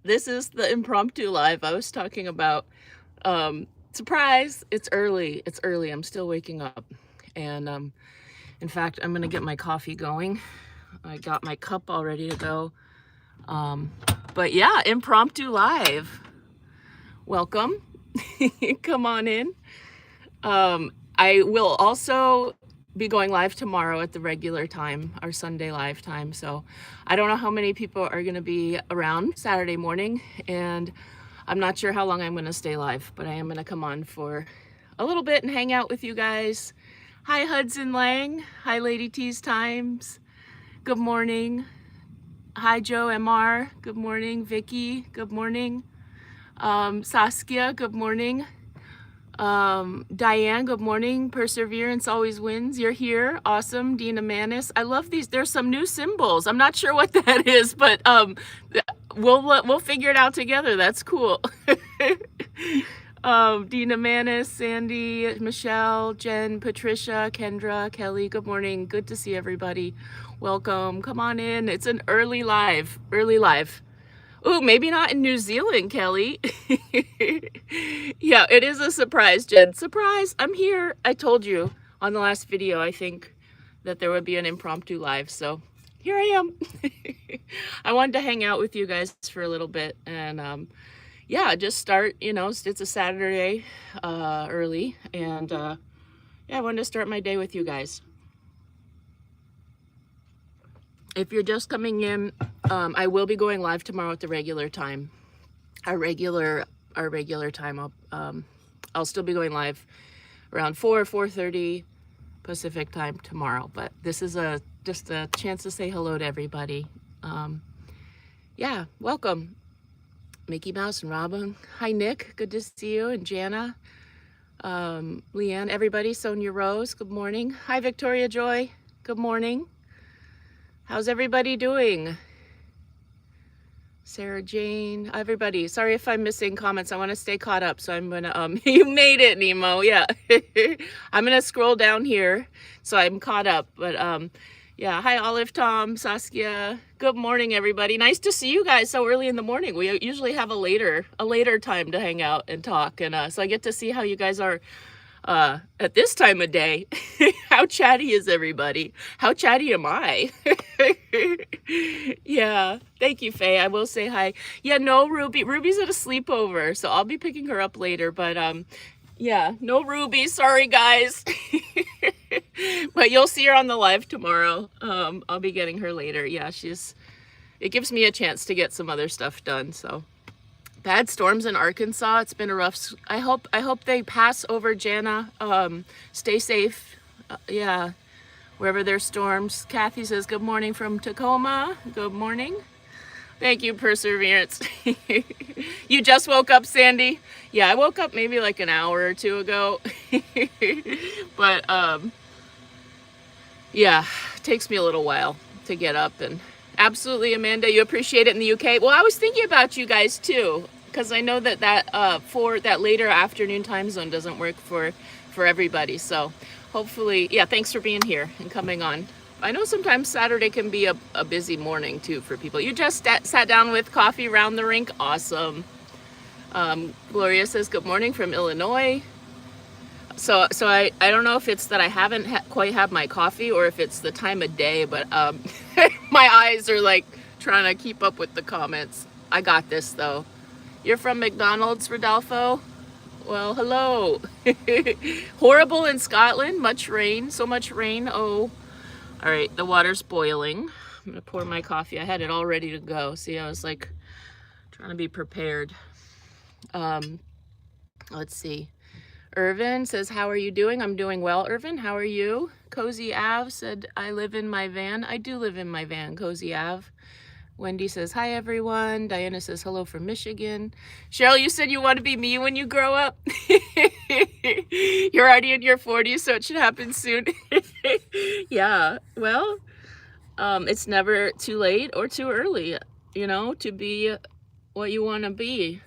This is the impromptu live I was talking about. Surprise, it's early. It's early. I'm still waking up. And in fact, I'm gonna get my coffee going. I got my cup all ready to go. But yeah, impromptu live. Welcome. Come on in. I will also be going live tomorrow at the regular time, our Sunday live time. So I don't know how many people are going to be around Saturday morning, and I'm not sure how long I'm going to stay live, but I am going to come on for a little bit and hang out with you guys. Hi, Hudson Lang. Hi, Lady T's Times. Good morning. Hi, Joe MR. Good morning. Vicky. Good morning. Saskia. Good morning. Diane, good morning. Perseverance always wins. You're here. Awesome. Dina Manis. I love these. There's some new symbols. I'm not sure what that is, but we'll figure it out together. That's cool. Dina Manis, Sandy, Michelle, Jen, Patricia, Kendra, Kelly. Good morning. Good to see everybody. Welcome. Come on in. It's an early live. Early live. Ooh, maybe not in New Zealand, Kelly. Yeah, it is a surprise, Jen. Surprise, I'm here. I told you on the last video, I think, that there would be an impromptu live. So here I am. I wanted to hang out with you guys for a little bit. And yeah, just start, it's a Saturday early. And yeah, I wanted to start my day with you guys. If you're just coming in, I will be going live tomorrow at the regular time. Our regular time. I'll still be going live around 4:30 Pacific time tomorrow. But this is just a chance to say hello to everybody. Yeah, welcome, Mickey Mouse and Robin. Hi, Nick. Good to see you. And Jana, Leanne, everybody. Sonia Rose. Good morning. Hi, Victoria Joy. Good morning. How's everybody doing? Sarah Jane, everybody. Sorry if I'm missing comments. I want to stay caught up, so I'm gonna you made it, Nemo. Yeah. I'm gonna scroll down here so I'm caught up. But yeah, hi Olive, Tom, Saskia. Good morning, everybody. Nice to see you guys so early in the morning. We usually have a later time to hang out and talk, and so I get to see how you guys are at this time of day. How chatty is everybody? How chatty am I? Yeah, thank you, Faye. I will say hi. Yeah, no, Ruby's at a sleepover, so I'll be picking her up later. But yeah, no Ruby. Sorry, guys. But you'll see her on the live tomorrow. I'll be getting her later. Yeah, it gives me a chance to get some other stuff done. So. Bad storms in Arkansas. It's been a rough. I hope they pass over, Jana. Stay safe. Yeah, wherever there's storms. Kathy says good morning from Tacoma. Good morning. Thank you, Perseverance. You just woke up, Sandy? Yeah, I woke up maybe like an hour or two ago. But yeah, it takes me a little while to get up. And absolutely, Amanda, you appreciate it in the UK. Well, I was thinking about you guys too, because I know that for that later afternoon time zone doesn't work for everybody. So hopefully, yeah, thanks for being here and coming on. I know sometimes Saturday can be a busy morning too for people. You just sat down with coffee around the rink. Awesome. Gloria says good morning from Illinois. So I don't know if it's that I haven't quite had my coffee or if it's the time of day, but my eyes are like trying to keep up with the comments. I got this though. You're from McDonald's, Rodolfo? Well, hello. Horrible in Scotland. Much rain. So much rain. Oh. All right. The water's boiling. I'm going to pour my coffee. I had it all ready to go. See, I was like trying to be prepared. Let's see. Irvin says, how are you doing? I'm doing well, Irvin. How are you? Cozy Ave said, I live in my van. I do live in my van, Cozy Ave. Wendy says, hi, everyone. Diana says, hello from Michigan. Cheryl, you said you want to be me when you grow up. You're already in your 40s, so it should happen soon. Yeah, well, it's never too late or too early, to be what you want to be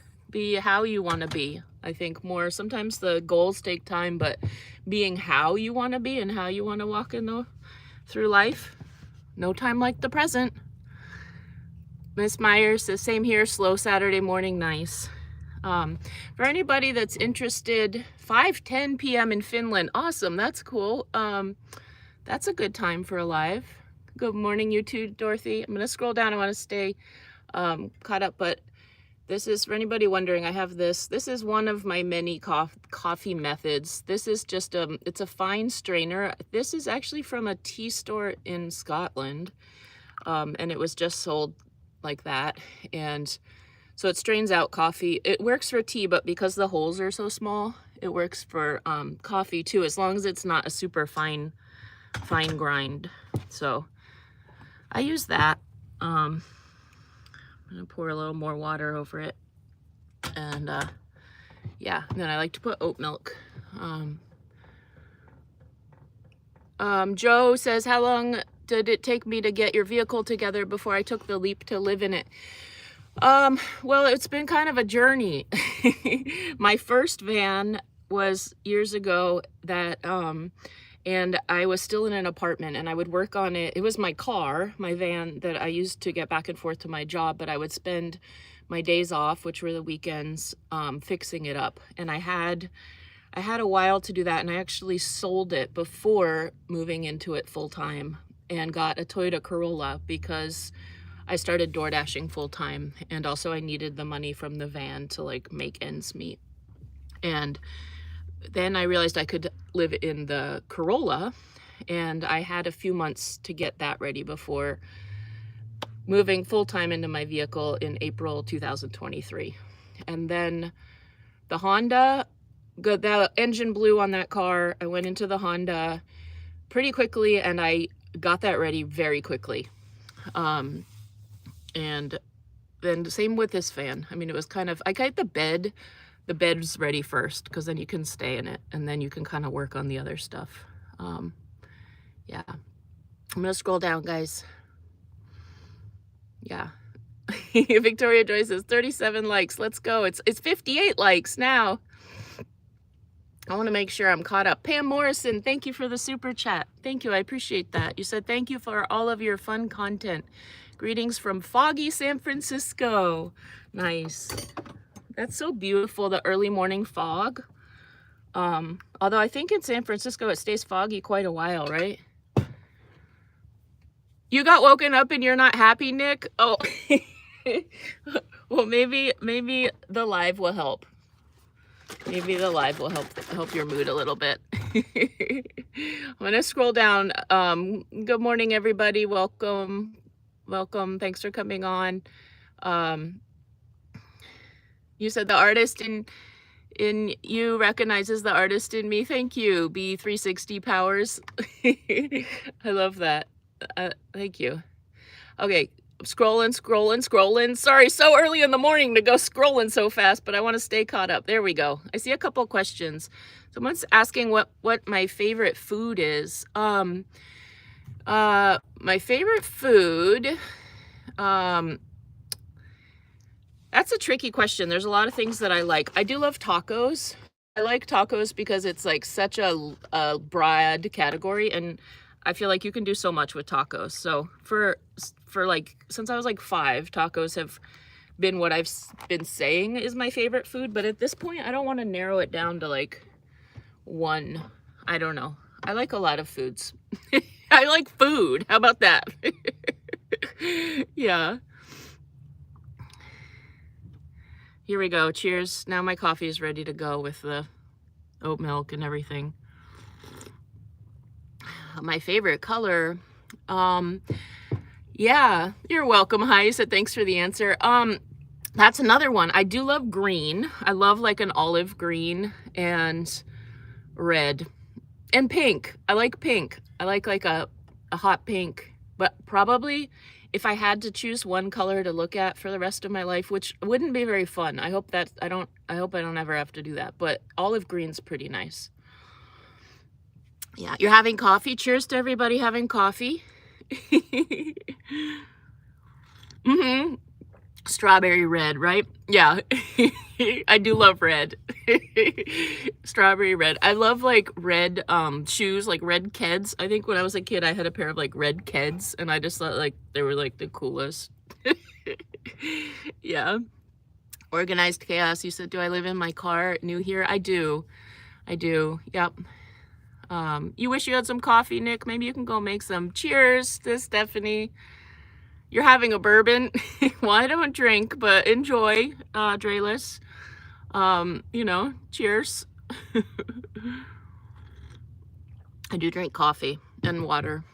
how you want to be. I think more sometimes the goals take time, but being how you want to be and how you want to walk through life, no time like the present. Miss Myers says, same here, slow Saturday morning, nice. For anybody that's interested, 5:10 p.m. in Finland. Awesome, that's cool. That's a good time for a live. Good morning, you too, Dorothy. I'm gonna scroll down. I want to stay caught up, but this is, for anybody wondering, I have this. This is one of my many coffee methods. This is just it's a fine strainer. This is actually from a tea store in Scotland, and it was just sold like that. And so it strains out coffee. It works for tea, but because the holes are so small, it works for coffee too, as long as it's not a super fine grind. So I use that. I'm gonna pour a little more water over it, and yeah, and then I like to put oat milk. Joe says, how long did it take me to get your vehicle together before I took the leap to live in it? Well, it's been kind of a journey. My first van was years ago, that and I was still in an apartment, and I would work on it. It was my car, my van, that I used to get back and forth to my job, but I would spend my days off, which were the weekends, fixing it up. And I had a while to do that, and I actually sold it before moving into it full time and got a Toyota Corolla because I started door dashing full time, and also I needed the money from the van to like make ends meet. And then I realized I could live in the Corolla, and I had a few months to get that ready before moving full-time into my vehicle in April 2023. And then the Honda, the engine blew on that car. I went into the Honda pretty quickly, and I got that ready very quickly. And then the same with this van. I mean, it was kind of, I got the bed's ready first, because then you can stay in it, and then you can kind of work on the other stuff. Yeah, I'm gonna scroll down, guys. Yeah. Victoria Joy says 37 likes. Let's go. It's 58 likes now. I want to make sure I'm caught up. Pam Morrison, thank you for the super chat. Thank you. I appreciate that. You said thank you for all of your fun content. Greetings from foggy San Francisco. Nice. That's so beautiful, the early morning fog. Although I think in San Francisco it stays foggy quite a while, right? You got woken up and you're not happy, Nick? Oh, well, maybe the live will help. Maybe the live will help your mood a little bit. I'm gonna scroll down. Good morning, everybody. Welcome. Thanks for coming on. You said the artist in you recognizes the artist in me. Thank you, B360 Powers. I love that. Thank you. Okay, scrolling. Sorry, so early in the morning to go scrolling so fast, but I want to stay caught up. There we go. I see a couple questions. Someone's asking what my favorite food is. My favorite food, that's a tricky question. There's a lot of things that I like. I do love tacos. I like tacos because it's like such a broad category, and I feel like you can do so much with tacos. So for like, since I was like 5, tacos have been what I've been saying is my favorite food. But at this point, I don't want to narrow it down to like one. I don't know. I like a lot of foods. I like food. How about that? Yeah. Here we go. Cheers. Now my coffee is ready to go with the oat milk and everything. My favorite color. Yeah, you're welcome. Hi, you said thanks for the answer. That's another one. I do love green. I love like an olive green and red and pink. I like pink. I like a hot pink, but probably if I had to choose one color to look at for the rest of my life, which wouldn't be very fun. I hope I don't ever have to do that, but olive green's pretty nice. Yeah, you're having coffee. Cheers to everybody having coffee. Mm-hmm. Strawberry red, right? Yeah. I do love red. Strawberry red. I love like red shoes, like red Keds. I think when I was a kid I had a pair of like red Keds, and I just thought like they were like the coolest. Yeah. Organized chaos. You said, do I live in my car? New here? I do. I do. Yep. You wish you had some coffee, Nick. Maybe you can go make some. Cheers to Stephanie. You're having a bourbon. Well, I don't drink, but enjoy, Drayless. You know, cheers. I do drink coffee and water.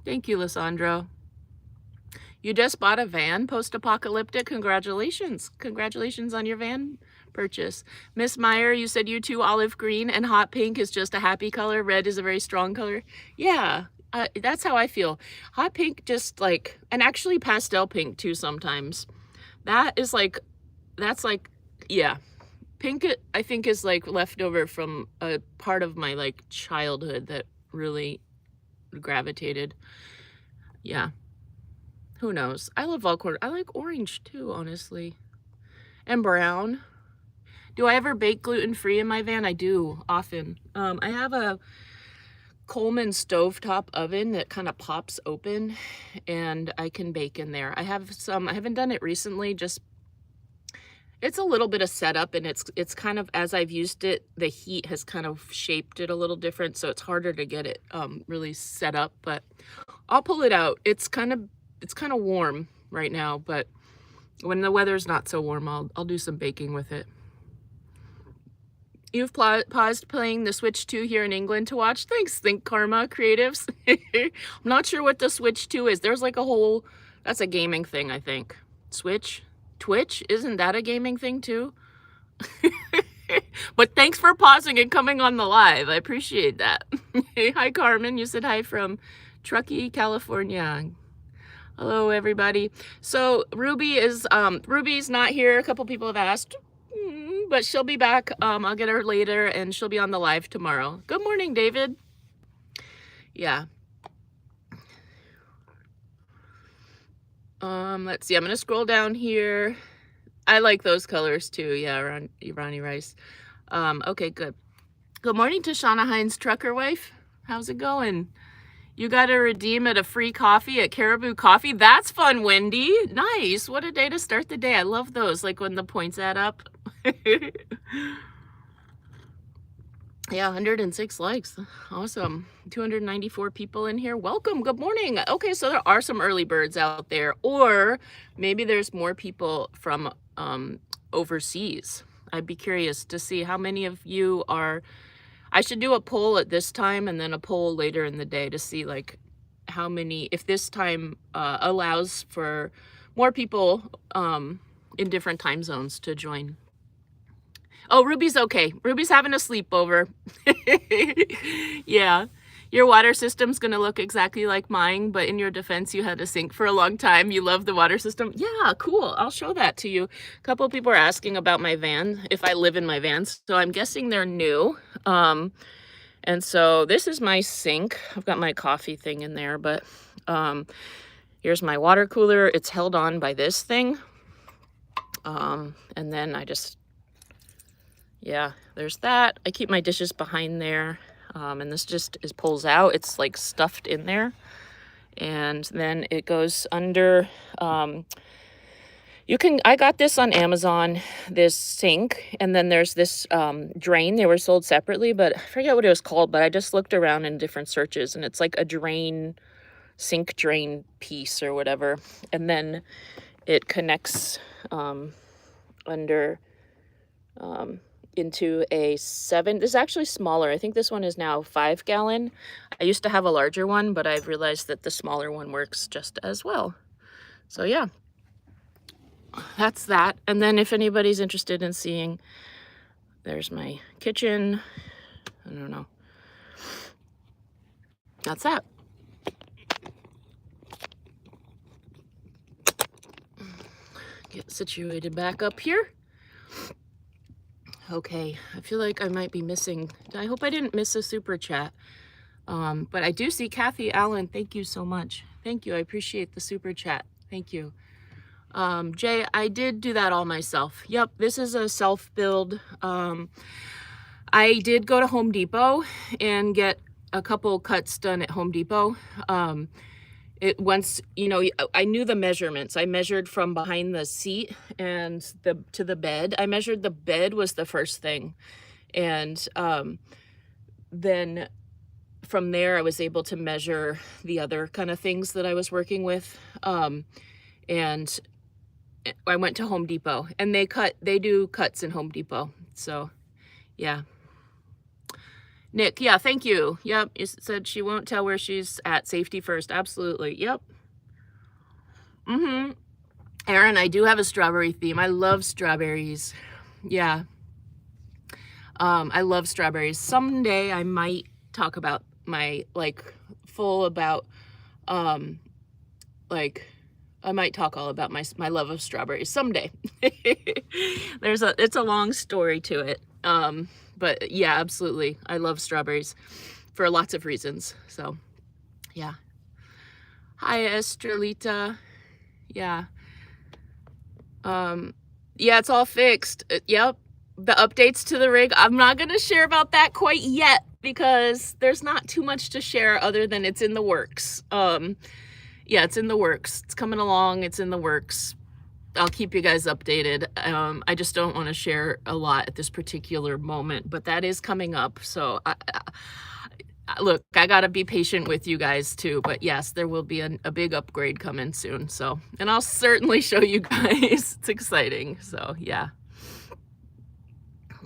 Thank you, Lysandro. You just bought a van, post-apocalyptic. Congratulations. Congratulations on your van purchase. Miss Meyer, you said you too, olive green and hot pink is just a happy color. Red is a very strong color. Yeah, that's how I feel. Hot pink just like, and actually pastel pink too sometimes. That is like, that's like, yeah. Pink, I think, is like leftover from a part of my like childhood that really gravitated. Yeah. Who knows? I love all colors. I like orange too, honestly. And brown. Do I ever bake gluten-free in my van? I do, often. I have a Coleman stovetop oven that kind of pops open, and I can bake in there. I have some, I haven't done it recently, just, it's a little bit of setup, and it's kind of, as I've used it, the heat has kind of shaped it a little different, so it's harder to get it really set up, but I'll pull it out. It's kind of warm right now, but when the weather's not so warm, I'll do some baking with it. You've paused playing the Switch 2 here in England to watch? Thanks, Think Karma Creatives. I'm not sure what the Switch 2 is. There's like a whole, that's a gaming thing, I think. Switch? Twitch? Isn't that a gaming thing too? But thanks for pausing and coming on the live. I appreciate that. Hi, Carmen. You said hi from Truckee, California. Hello, everybody. So Ruby's not here. A couple people have asked, but she'll be back. I'll get her later, and she'll be on the live tomorrow. Good morning, David. Yeah. Let's see. I'm gonna scroll down here. I like those colors too. Yeah, Ronnie Rice. Okay, good. Good morning to Shauna Hines, trucker wife. How's it going? You got to redeem at a free coffee at Caribou Coffee. That's fun, Wendy. Nice. What a day to start the day. I love those, like when the points add up. Yeah, 106 likes. Awesome. 294 people in here. Welcome. Good morning. Okay, so there are some early birds out there, or maybe there's more people from overseas. I'd be curious to see how many of you are. I should do a poll at this time and then a poll later in the day to see like how many, if this time allows for more people in different time zones to join. Oh, Ruby's okay. Ruby's having a sleepover. Yeah. Your water system's going to look exactly like mine, but in your defense, you had a sink for a long time. You love the water system. Yeah, cool. I'll show that to you. A couple of people are asking about my van, if I live in my vans. So I'm guessing they're new. And so this is my sink. I've got my coffee thing in there, but here's my water cooler. It's held on by this thing. And then I just, yeah, there's that. I keep my dishes behind there. And this just pulls out. It's like stuffed in there. And then it goes under, I got this on Amazon, this sink, and then there's this drain. They were sold separately, but I forget what it was called, but I just looked around in different searches, and it's like a sink drain piece or whatever. And then it connects under into a 7. This is actually smaller. I think this one is now 5 gallon. I used to have a larger one, but I've realized that the smaller one works just as well. So yeah, that's that. And then if anybody's interested in seeing, there's my kitchen. I don't know. That's that. Get situated back up here. Okay, I feel like I might be missing. I hope I didn't miss a super chat. But I do see Kathy Allen. Thank you so much. Thank you. I appreciate the super chat. Thank you. Jay, I did do that all myself. Yep, this is a self-build. I did go to Home Depot and get a couple cuts done at Home Depot. it once, you know, I knew the measurements. I measured from behind the seat and the to the bed. I measured the bed was the first thing. And then from there I was able to measure the other kind of things that I was working with. And I went to Home Depot, and they do cuts in Home Depot. So, yeah. Nick, yeah, thank you. Yep, you said she won't tell where she's at. Safety first. Absolutely. Yep. Mm-hmm. Aaron, I do have a strawberry theme. I love strawberries. Yeah. I love strawberries. Someday I might talk about my, like, full about, like, I might talk all about my love of strawberries someday. It's a long story to it. But yeah, absolutely. I love strawberries for lots of reasons. So, yeah. Hi, Estrelita. Yeah. Yeah, it's all fixed. Yep. The updates to the rig. I'm not going to share about that quite yet because there's not too much to share other than it's in the works. Yeah, it's in the works. It's coming along. It's in the works. I'll keep you guys updated. I just don't want to share a lot at this particular moment, but that is coming up. So look, I got to be patient with you guys too, but yes, there will be a big upgrade coming soon. So, and I'll certainly show you guys. It's exciting. So yeah.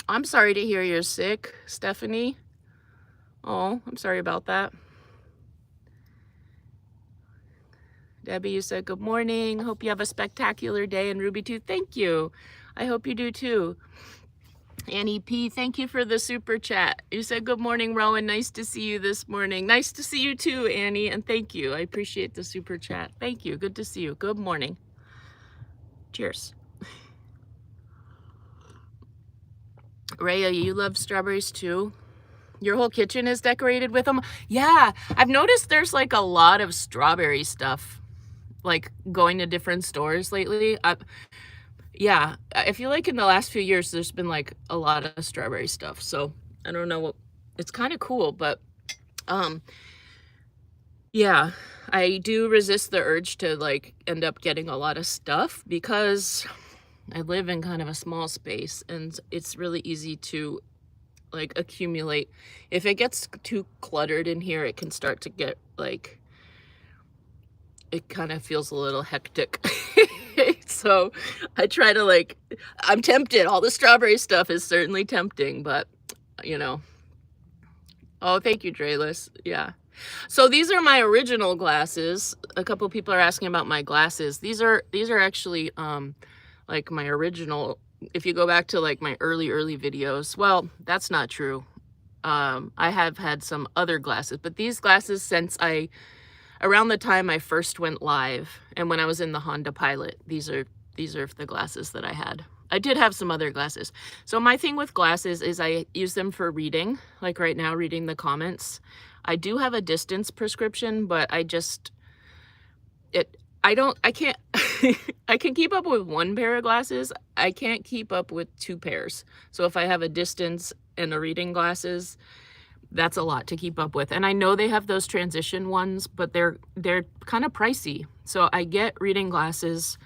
I'm sorry to hear you're sick, Stephanie. Oh, I'm sorry about that. Debbie, you said good morning. Hope you have a spectacular day. And Ruby too, thank you. I hope you do too. Annie P, thank you for the super chat. You said good morning, Rowan. Nice to see you this morning. Nice to see you too, Annie. And thank you. I appreciate the super chat. Thank you. Good to see you. Good morning. Cheers. Rhea, you love strawberries too? Your whole kitchen is decorated with them? Yeah, I've noticed there's like a lot of strawberry stuff, like going to different stores lately. Yeah, I feel like in the last few years there's been like a lot of strawberry stuff. So I don't know what, it's kind of cool, but yeah, I do resist the urge to like end up getting a lot of stuff because I live in kind of a small space and it's really easy to like accumulate. If it gets too cluttered in here, it can start to get like, it kind of feels a little hectic. So I try to like, I'm tempted. All the strawberry stuff is certainly tempting, but you know. Oh, thank you, Drayless. Yeah. So these are my original glasses. A couple people are asking about my glasses. These are actually like my original. If you go back to like my early videos, well, that's not true. I have had some other glasses, but these glasses since around the time I first went live and when I was in the Honda Pilot, these are the glasses that I had. I did have some other glasses. So my thing with glasses is I use them for reading, like right now, reading the comments. I do have a distance prescription, but I can't, I can keep up with one pair of glasses. I can't keep up with two pairs. So if I have a distance and a reading glasses, that's a lot to keep up with. And I know they have those transition ones, but they're kind of pricey. So I get reading glasses.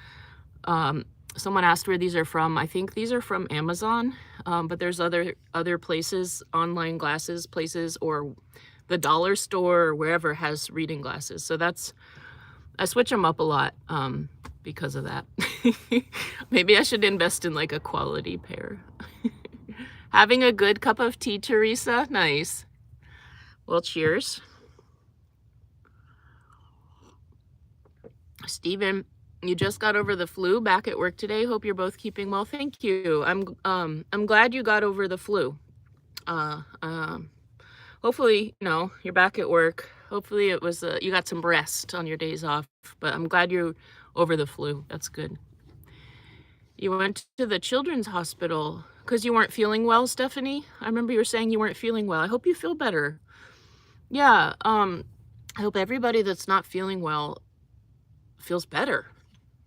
Someone asked where these are from. I think these are from Amazon, but there's other places, online glasses places, or the dollar store or wherever has reading glasses. So I switch them up a lot because of that. Maybe I should invest in like a quality pair. Having a good cup of tea, Teresa? Nice. Well, cheers. Stephen, you just got over the flu, back at work today. Hope you're both keeping well. Thank you. I'm glad you got over the flu. Hopefully, you know, you're back at work. Hopefully it was you got some rest on your days off, but I'm glad you're over the flu. That's good. You went to the children's hospital because you weren't feeling well, Stephanie? I remember you were saying you weren't feeling well. I hope you feel better. Yeah, I hope everybody that's not feeling well feels better,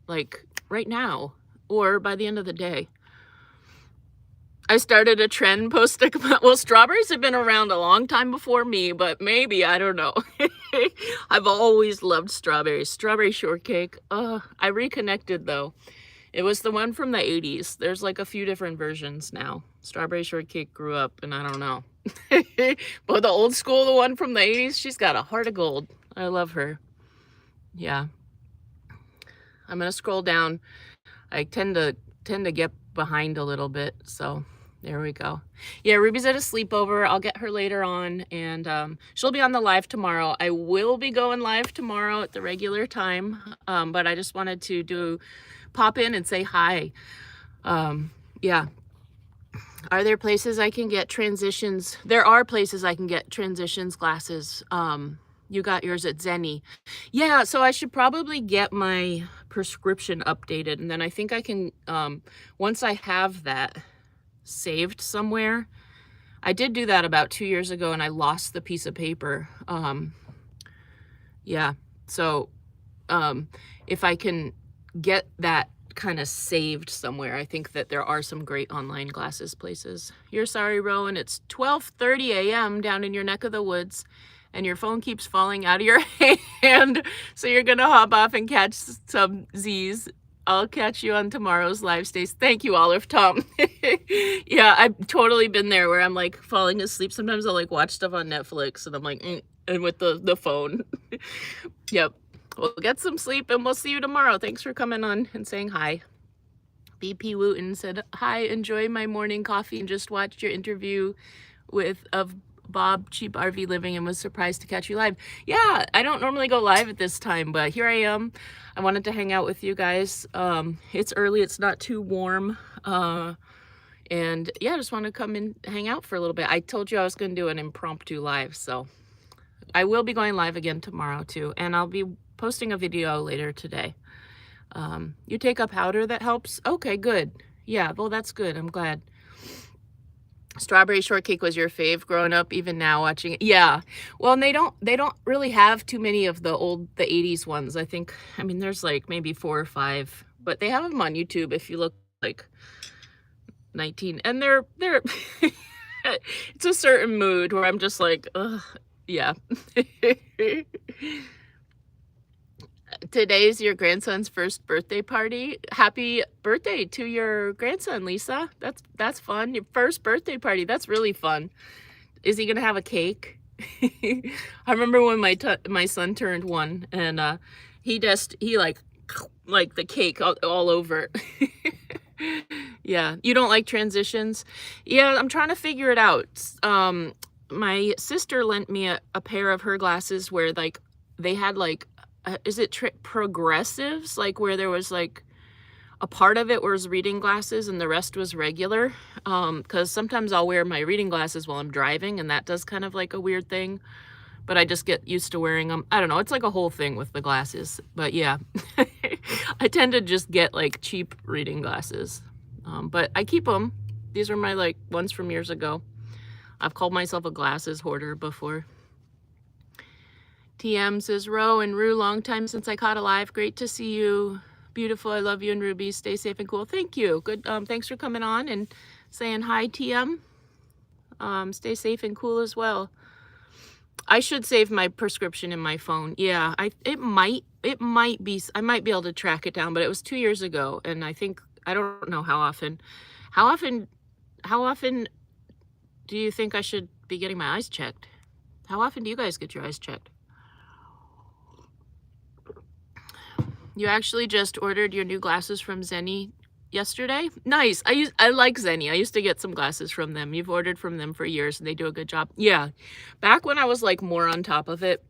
like right now or by the end of the day. I started a trend post. Well, strawberries have been around a long time before me, but maybe, I don't know. I've always loved strawberries. Strawberry shortcake. I reconnected though. It was the one from the 80s. There's like a few different versions now. Strawberry shortcake grew up, and I don't know. But the old school, the one from the 80s, she's got a heart of gold. I love her. Yeah. I'm gonna scroll down. I tend to get behind a little bit, so there we go. Yeah, Ruby's at a sleepover. I'll get her later on, and she'll be on the live tomorrow. I will be going live tomorrow at the regular time, but I just wanted to pop in and say hi. Yeah. Are there places I can get transitions? There are places I can get transitions glasses. You got yours at Zenny. Yeah, so I should probably get my prescription updated, and then I think I can, once I have that saved somewhere. I did do that about 2 years ago, and I lost the piece of paper. Yeah, so if I can get that kind of saved somewhere, I think that there are some great online glasses places. You're sorry, Rowan, it's 12:30 a.m. down in your neck of the woods, and your phone keeps falling out of your hand, so you're gonna hop off and catch some Z's. I'll catch you on tomorrow's live stays. Thank you, Olive Tom. Yeah, I've totally been there where I'm like falling asleep. Sometimes I'll like watch stuff on Netflix, and I'm like, and with the phone. Yep. Well, get some sleep, and we'll see you tomorrow. Thanks for coming on and saying hi. BP Wooten said, hi, enjoy my morning coffee and just watched your interview of Bob Cheap RV Living and was surprised to catch you live. Yeah, I don't normally go live at this time, but here I am. I wanted to hang out with you guys. It's early, it's not too warm. And yeah, I just want to come and hang out for a little bit. I told you I was going to do an impromptu live, so I will be going live again tomorrow too, and I'll be posting a video later today. You take a powder that helps? Okay, good. Yeah, well, that's good. I'm glad. Strawberry shortcake was your fave growing up, even now watching it. Yeah. Well, and they don't really have too many of the 80s ones. I think, I mean, there's like maybe 4 or 5, but they have them on YouTube if you look like 19, and they're it's a certain mood where I'm just like, ugh, yeah. Today's your grandson's first birthday party. Happy birthday to your grandson, Lisa. That's fun. Your first birthday party. That's really fun. Is he gonna have a cake? I remember when my son turned 1, and he like the cake all over. Yeah, you don't like transitions? Yeah, I'm trying to figure it out. My sister lent me a pair of her glasses where like they had like is it progressives, like where there was like a part of it was reading glasses and the rest was regular, because sometimes I'll wear my reading glasses while I'm driving, and that does kind of like a weird thing, but I just get used to wearing them. I don't know, it's like a whole thing with the glasses, but yeah. I tend to just get like cheap reading glasses, but I keep them. These are my like ones from years ago. I've called myself a glasses hoarder before. TM says, Ro and Rue, long time since I caught a live. Great to see you. Beautiful. I love you and Ruby. Stay safe and cool. Thank you. Good. Thanks for coming on and saying hi, TM. Stay safe and cool as well. I should save my prescription in my phone. Yeah, it might be, I might be able to track it down, but it was 2 years ago, and I don't know how often. How often do you think I should be getting my eyes checked? How often do you guys get your eyes checked? You actually just ordered your new glasses from Zenny yesterday? Nice. I like Zenny. I used to get some glasses from them. You've ordered from them for years and they do a good job. Yeah. Back when I was like more on top of it,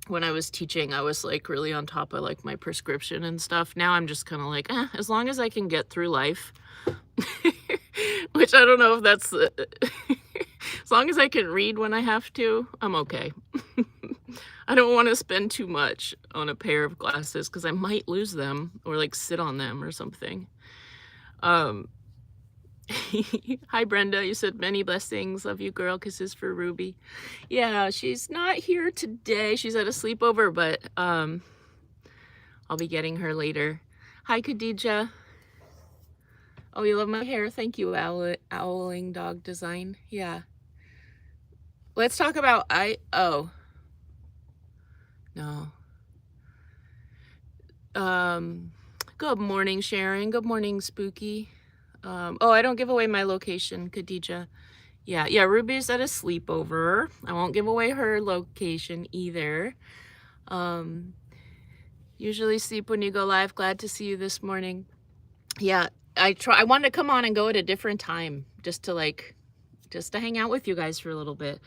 when I was teaching, I was like really on top of like my prescription and stuff. Now I'm just kind of like, as long as I can get through life, which I don't know if that's, as long as I can read when I have to, I'm okay. I don't want to spend too much on a pair of glasses because I might lose them or like sit on them or something. Hi Brenda, you said many blessings. Love you, girl. Kisses for Ruby. Yeah, she's not here today. She's at a sleepover, but I'll be getting her later. Hi Khadija. Oh, you love my hair. Thank you, Owling Dog Design. Yeah. Let's talk about No. Good morning, Sharon. Good morning, Spooky. Oh, I don't give away my location, Khadija. Yeah, Ruby's at a sleepover. I won't give away her location either. Usually sleep when you go live. Glad to see you this morning. Yeah, I wanted to come on and go at a different time just to hang out with you guys for a little bit.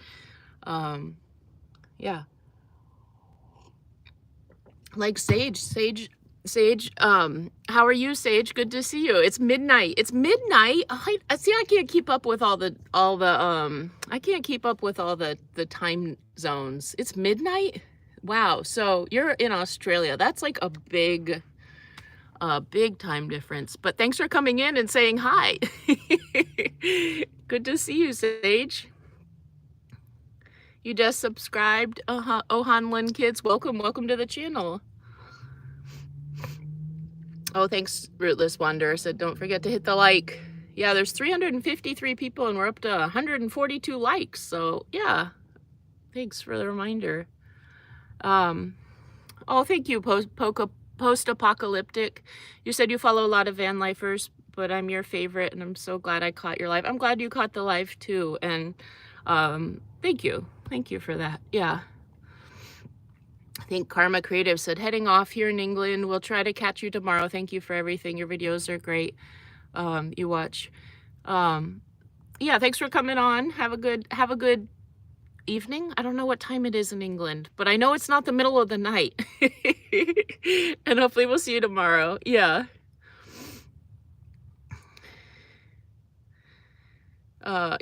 Yeah. Like Sage, how are you, Sage? Good to see you. It's midnight. It's midnight. I see. I can't keep up with all the I can't keep up with all the time zones. It's midnight. Wow. So you're in Australia. That's like a big time difference. But thanks for coming in and saying hi. Good to see you, Sage. You just subscribed. Ohanlin kids, welcome to the channel. Oh, thanks, Rootless Wanderer said, don't forget to hit the like. Yeah, there's 353 people and we're up to 142 likes. So yeah, thanks for the reminder. Oh, thank you, Post-Apocalyptic. You said you follow a lot of van lifers, but I'm your favorite and I'm so glad I caught your live. I'm glad you caught the live too. And thank you. Thank you for that. Yeah. I think Karma Creative said, heading off here in England. We'll try to catch you tomorrow. Thank you for everything. Your videos are great. You watch. Yeah, thanks for coming on. Have a good evening. I don't know what time it is in England, but I know it's not the middle of the night. And hopefully we'll see you tomorrow. Yeah.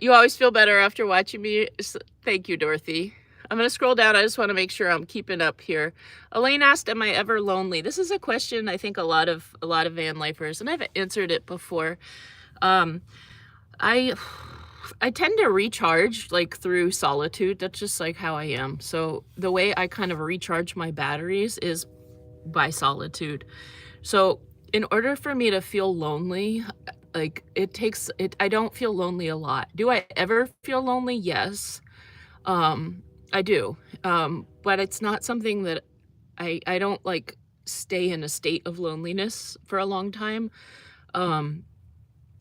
You always feel better after watching me. Thank you, Dorothy. I'm going to scroll down. I just want to make sure I'm keeping up here. Elaine asked, am I ever lonely? This is a question I think a lot of van lifers, and I've answered it before. I tend to recharge like through solitude. That's just like how I am. So the way I kind of recharge my batteries is by solitude. So in order for me to feel lonely, like I don't feel lonely a lot. Do I ever feel lonely? Yes. I do. But it's not something that I don't like stay in a state of loneliness for a long time.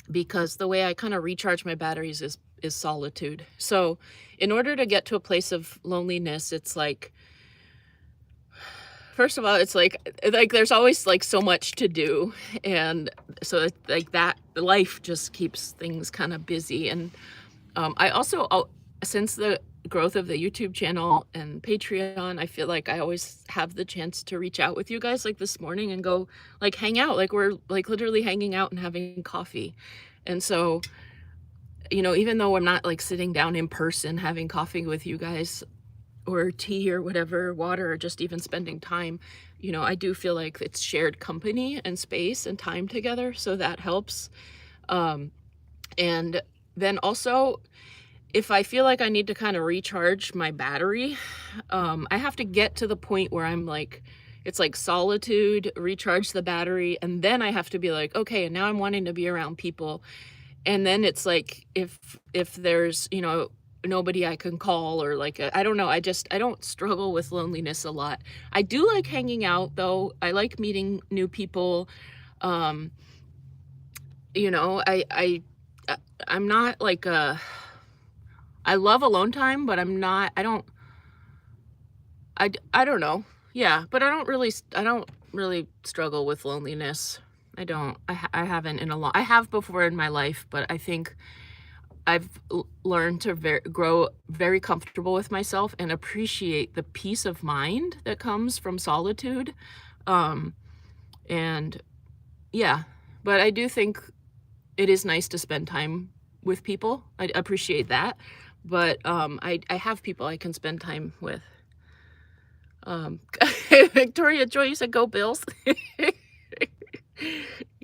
Because the way I kind of recharge my batteries is solitude. So in order to get to a place of loneliness, it's like, first of all, it's like there's always like so much to do. And so it's like that life just keeps things kind of busy. And I also, since the growth of the YouTube channel and Patreon, I feel like I always have the chance to reach out with you guys like this morning and go like hang out, like we're like literally hanging out and having coffee. And so, you know, even though I'm not like sitting down in person having coffee with you guys or tea or whatever, water, or just even spending time, you know, I do feel like it's shared company and space and time together. So that helps. And then also, if I feel like I need to kind of recharge my battery, I have to get to the point where I'm like, it's like solitude, recharge the battery, and then I have to be like, okay, and now I'm wanting to be around people. And then it's like, if there's, you know, nobody I can call or like, I don't know, I don't struggle with loneliness a lot. I do like hanging out though. I like meeting new people. You know, I'm not like I love alone time, but I'm not, I don't know. Yeah, but I don't really struggle with loneliness. I haven't in a long, I have before in my life, but I think I've learned to grow very comfortable with myself and appreciate the peace of mind that comes from solitude. And yeah, but I do think it is nice to spend time with people. I appreciate that. But I have people I can spend time with. Victoria Joy, you said go Bills.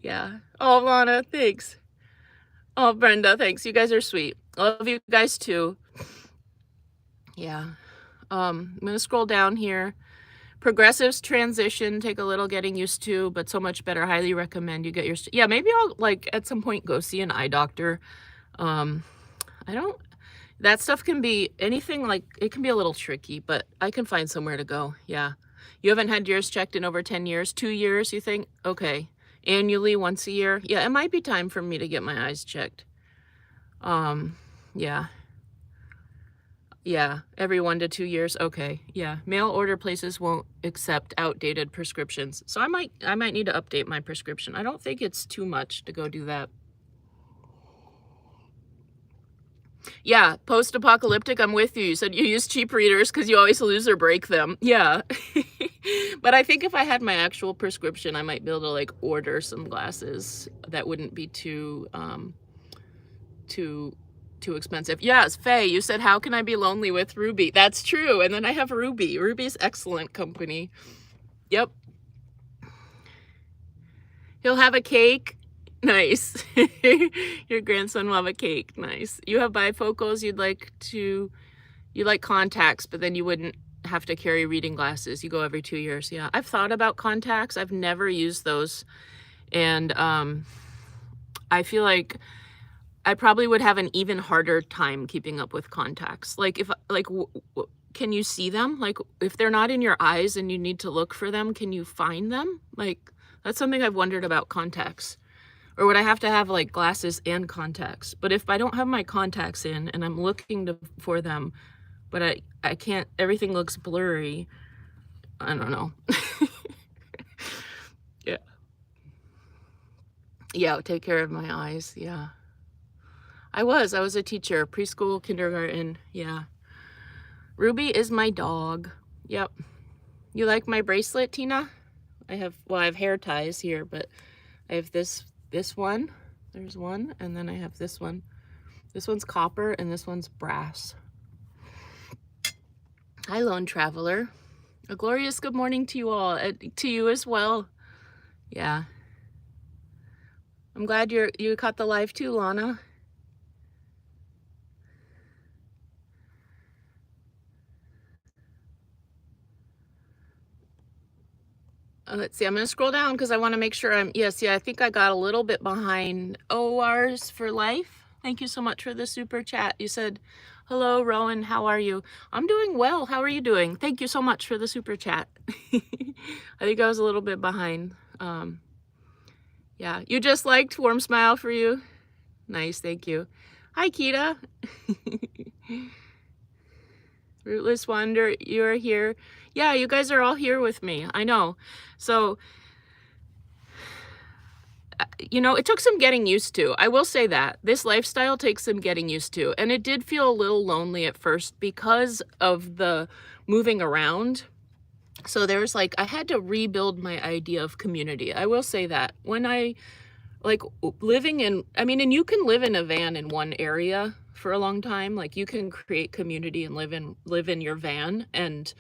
Yeah. Oh, Lana, thanks. Oh, Brenda, thanks. You guys are sweet. I love you guys too. Yeah. I'm going to scroll down here. Progressives transition, take a little getting used to, but so much better. Highly recommend you get your... Yeah, maybe I'll like at some point go see an eye doctor. That stuff can be anything, like it can be a little tricky, but I can find somewhere to go. Yeah. You haven't had yours checked in over 10 years? 2 years, you think? Okay. Annually, once a year? Yeah, it might be time for me to get my eyes checked. Yeah. Yeah, every 1 to 2 years. Okay. Yeah. Mail order places won't accept outdated prescriptions. So I might need to update my prescription. I don't think it's too much to go do that. Yeah, post-apocalyptic, I'm with you. You said you use cheap readers because you always lose or break them. Yeah. But I think if I had my actual prescription, I might be able to like order some glasses that wouldn't be too too expensive. Yes, Faye, you said, how can I be lonely with Ruby? That's true. And then I have Ruby. Ruby's excellent company. Yep. He'll have a cake. Nice. Your grandson will have a cake. Nice. You have bifocals. You like contacts, but then you wouldn't have to carry reading glasses. You go every 2 years. Yeah. I've thought about contacts. I've never used those. And I feel like I probably would have an even harder time keeping up with contacts. Like can you see them? Like if they're not in your eyes and you need to look for them, can you find them? Like that's something I've wondered about contacts. Or would I have to have like glasses and contacts? But if I don't have my contacts in and I'm looking for them, but I can't, everything looks blurry. I don't know. Yeah. Yeah, take care of my eyes. Yeah. I was a teacher, preschool, kindergarten. Yeah. Ruby is my dog. Yep. You like my bracelet, Tina? I have hair ties here, but I have this one. There's one, and then I have this one. This one's copper and this one's brass. Hi, lone traveler. A glorious good morning to you all, to you as well. Yeah. I'm glad you caught the live too, Lana. Let's see, I'm going to scroll down because I want to make sure I think I got a little bit behind. ORs for life. Thank you so much for the super chat. You said, hello, Rowan, how are you? I'm doing well. How are you doing? Thank you so much for the super chat. I think I was a little bit behind. Yeah, you just liked Warm Smile for you. Nice, thank you. Hi, Kita. Rootless Wonder, you're here. Yeah, you guys are all here with me. I know. So, it took some getting used to. I will say that. This lifestyle takes some getting used to. And it did feel a little lonely at first because of the moving around. So there's I had to rebuild my idea of community. I will say that. When I, living in, and you can live in a van in one area for a long time. Like you can create community and live in your van and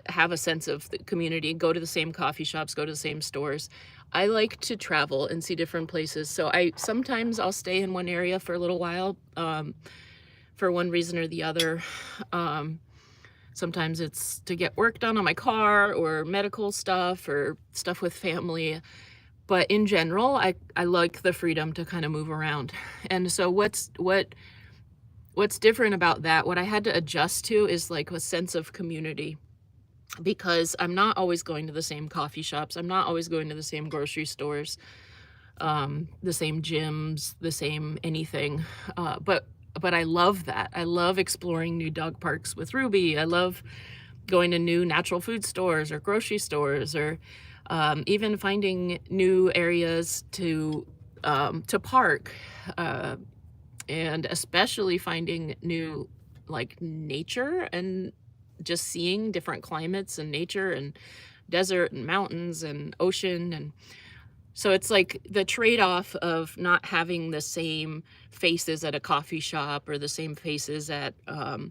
have a sense of the community, go to the same coffee shops, go to the same stores. I like to travel and see different places. So sometimes I'll stay in one area for a little while, for one reason or the other. Sometimes it's to get work done on my car or medical stuff or stuff with family. But in general, I like the freedom to kind of move around. And so what's different about that, what I had to adjust to is a sense of community. Because I'm not always going to the same coffee shops. I'm not always going to the same grocery stores, the same gyms, the same anything. But I love that. I love exploring new dog parks with Ruby. I love going to new natural food stores or grocery stores, or even finding new areas to park, and especially finding new nature and just seeing different climates and nature and desert and mountains and ocean. And so it's the trade-off of not having the same faces at a coffee shop or the same faces at a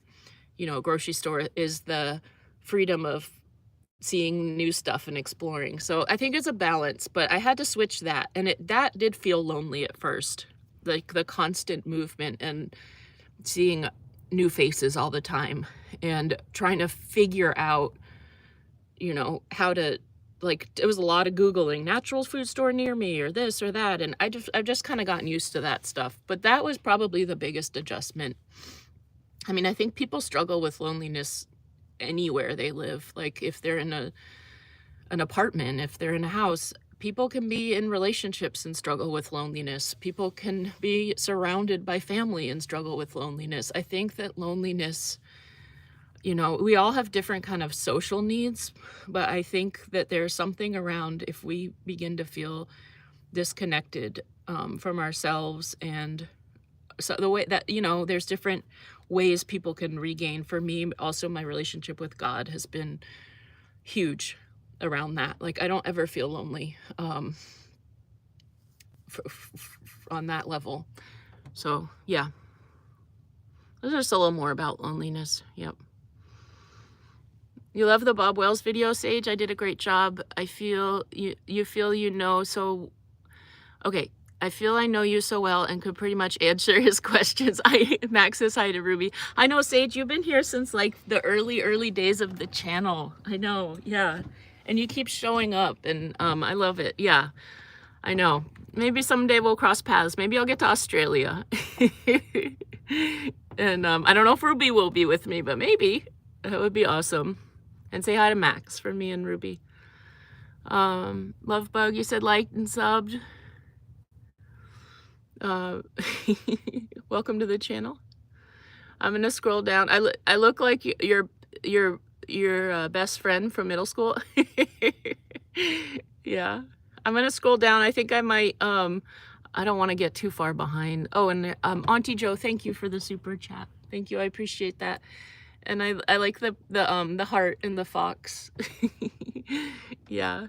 grocery store is the freedom of seeing new stuff and exploring. So I think it's a balance, but I had to switch that, and that did feel lonely at first, the constant movement and seeing new faces all the time and trying to figure out how to it was a lot of Googling natural food store near me or this or that, and I've just kind of gotten used to that stuff. But that was probably the biggest adjustment. I think people struggle with loneliness anywhere they live. Like if they're in an apartment, if they're in a house, people can be in relationships and struggle with loneliness. People can be surrounded by family and struggle with loneliness. I think that loneliness, you know, we all have different kind of social needs, but I think that there's something around if we begin to feel disconnected from ourselves. And so the way that, you know, there's different ways people can regain. For me, also my relationship with God has been huge around that. Like I don't ever feel lonely on that level. So yeah, there's just a little more about loneliness. Yep. You love the Bob Wells video, Sage? I did a great job. I feel you feel you know so okay. I feel I know you so well and could pretty much answer his questions. Max says hi to Ruby. I know, Sage, you've been here since like the early days of the channel. I know, yeah. And you keep showing up, and I love it. Yeah, I know. Maybe someday we'll cross paths. Maybe I'll get to Australia. And I don't know if Ruby will be with me, but maybe. That would be awesome. And say hi to Max for me and Ruby. Love Bug, you said liked and subbed. Welcome to the channel. I'm gonna scroll down. I look like your best friend from middle school. Yeah, I'm gonna scroll down. I think I might I don't want to get too far behind. Oh, and Auntie Joe, thank you for the super chat. Thank you, I appreciate that. And I like the heart and the fox. Yeah.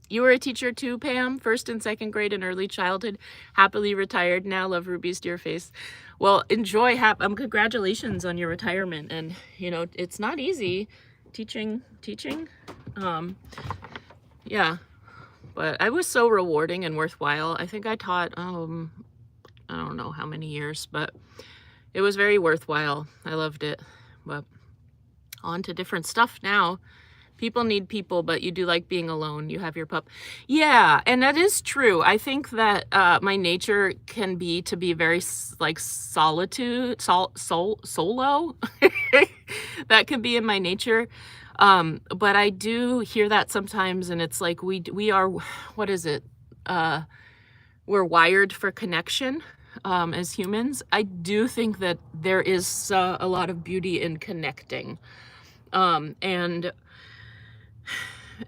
You were a teacher too, Pam, first and second grade and early childhood, happily retired now, love Ruby's dear face. Well, enjoy, congratulations on your retirement. And, you know, it's not easy teaching. Yeah, but I was so rewarding and worthwhile. I think I taught, I don't know how many years, but it was very worthwhile. I loved it. But on to different stuff now. People need people, but you do like being alone. You have your pup. Yeah, and that is true. I think that my nature can be to be very like solitude, solo. That can be in my nature. But I do hear that sometimes, and it's like we are, what is it? We're wired for connection as humans. I do think that there is a lot of beauty in connecting. And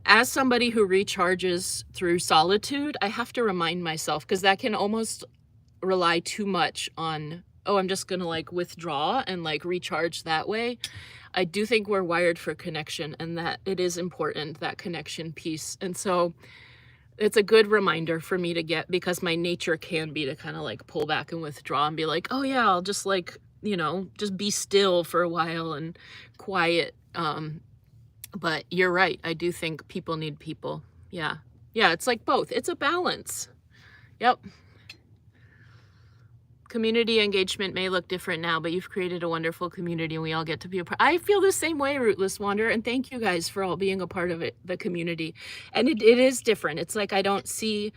as somebody who recharges through solitude, I have to remind myself, because that can almost rely too much on, oh, I'm just gonna like withdraw and like recharge that way. I do think we're wired for connection, and that it is important, that connection piece. And so it's a good reminder for me to get, because my nature can be to kind of like pull back and withdraw and be like, oh yeah, I'll just like, you know, just be still for a while and quiet. But you're right. I do think people need people. Yeah. Yeah, it's like both. It's a balance. Yep. Community engagement may look different now, but you've created a wonderful community and we all get to be a part. I feel the same way, Rootless Wanderer, and thank you guys for all being a part of it, the community. And it is different. It's like I don't see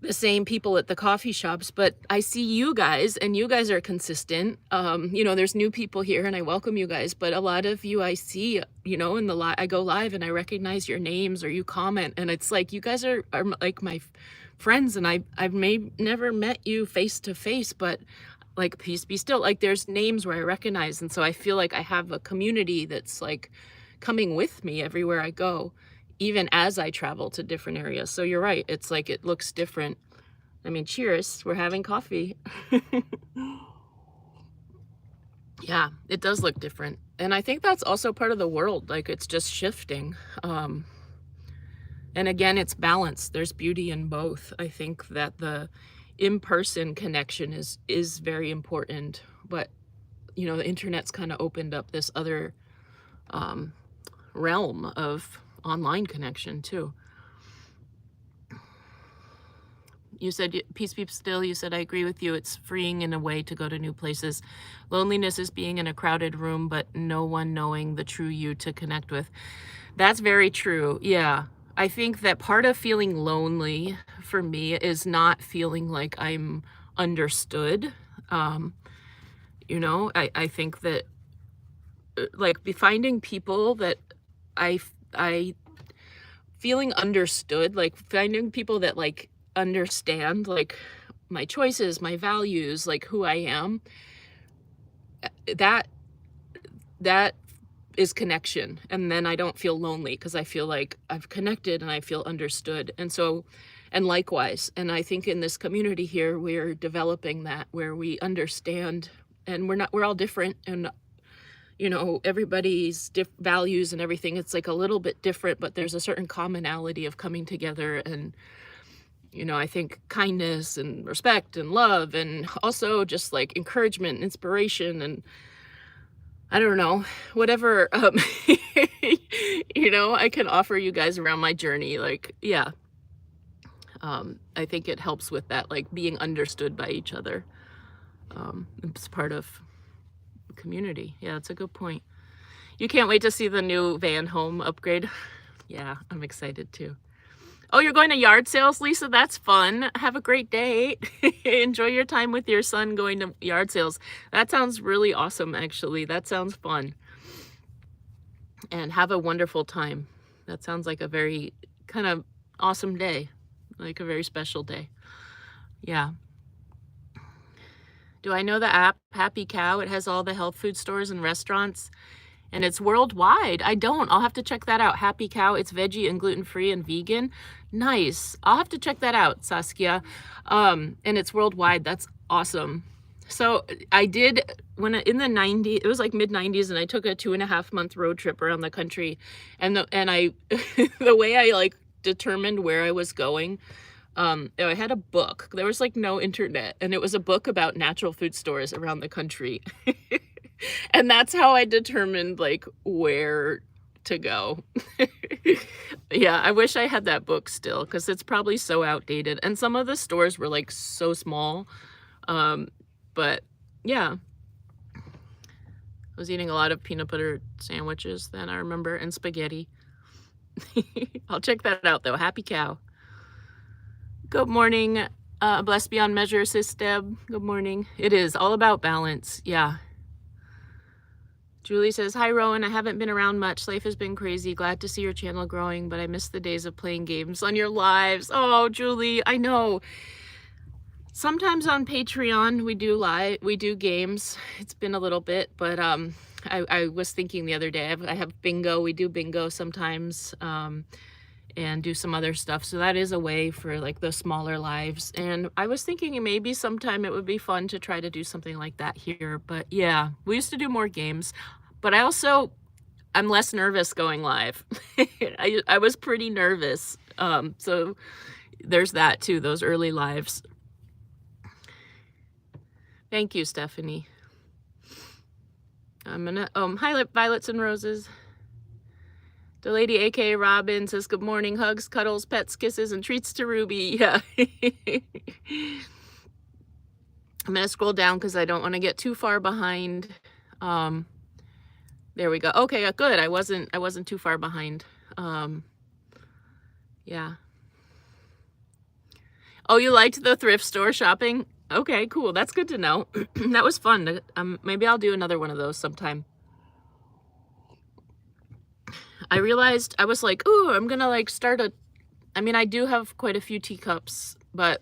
the same people at the coffee shops, but I see you guys, and you guys are consistent. You know, there's new people here and I welcome you guys, but a lot of you I see, you know, in the I go live and I recognize your names or you comment, and it's like you guys are like my friends, and I've never met you face to face, but like peace be still, like there's names where I recognize, and so I feel like I have a community that's like coming with me everywhere I go, even as I travel to different areas. So you're right, it's like it looks different. I mean, cheers, we're having coffee. Yeah, it does look different, and I think that's also part of the world, like it's just shifting. And again, it's balance. There's beauty in both. I think that the in-person connection is very important, but you know, the internet's kind of opened up this other realm of online connection too. You said, peace be still, you said, I agree with you. It's freeing in a way to go to new places. Loneliness is being in a crowded room, but no one knowing the true you to connect with. That's very true. Yeah. I think that part of feeling lonely for me is not feeling like I'm understood. You know, I think that like finding people that I feeling understood, like finding people that like understand like my choices, my values, like who I am, that that is connection. And then I don't feel lonely because I feel like I've connected and I feel understood. And so, and likewise, and I think in this community here, we're developing that where we understand, and we're all different, and you know, everybody's values and everything, it's like a little bit different, but there's a certain commonality of coming together. And you know, I think kindness and respect and love, and also just like encouragement and inspiration, and I don't know, whatever, you know, I can offer you guys around my journey. Like, yeah, I think it helps with that, like being understood by each other. It's part of community. Yeah, that's a good point. You can't wait to see the new van home upgrade. Yeah, I'm excited too. Oh, you're going to yard sales, Lisa? That's fun. Have a great day. Enjoy your time with your son going to yard sales. That sounds really awesome, actually. That sounds fun. And have a wonderful time. That sounds like a very kind of awesome day, like a very special day. Yeah. Do I know the app Happy Cow? It has all the health food stores and restaurants. And it's worldwide. I don't. I'll have to check that out. Happy Cow. It's veggie and gluten-free and vegan. Nice. I'll have to check that out, Saskia. And it's worldwide. That's awesome. So I did, when in the 90s, it was like mid-90s, and I took a 2.5-month road trip around the country. And I, the way I like determined where I was going, I had a book. There was like no internet, and it was a book about natural food stores around the country. And that's how I determined like where to go. Yeah, I wish I had that book still, because it's probably so outdated. And some of the stores were like so small. But yeah, I was eating a lot of peanut butter sandwiches then, I remember, and spaghetti. I'll check that out though. Happy Cow. Good morning. Blessed beyond measure, Sis Deb. Good morning. It is all about balance. Yeah. Julie says, hi, Rowan. I haven't been around much. Life has been crazy. Glad to see your channel growing, but I miss the days of playing games on your lives. Oh, Julie, I know. Sometimes on Patreon, we do games. It's been a little bit, but I was thinking the other day, I have bingo. We do bingo sometimes, and do some other stuff. So that is a way for like the smaller lives. And I was thinking maybe sometime it would be fun to try to do something like that here. But yeah, we used to do more games. But I'm less nervous going live. I was pretty nervous. So there's that too, those early lives. Thank you, Stephanie. I'm gonna, hi, Violets and Roses. The lady, aka Robin, says, good morning, hugs, cuddles, pets, kisses, and treats to Ruby. Yeah. I'm gonna scroll down because I don't want to get too far behind. There we go. Okay, good. I wasn't too far behind. Yeah. Oh, you liked the thrift store shopping? Okay, cool. That's good to know. That was fun. Maybe I'll do another one of those sometime. I realized I was like, ooh, I'm gonna like start I do have quite a few teacups, but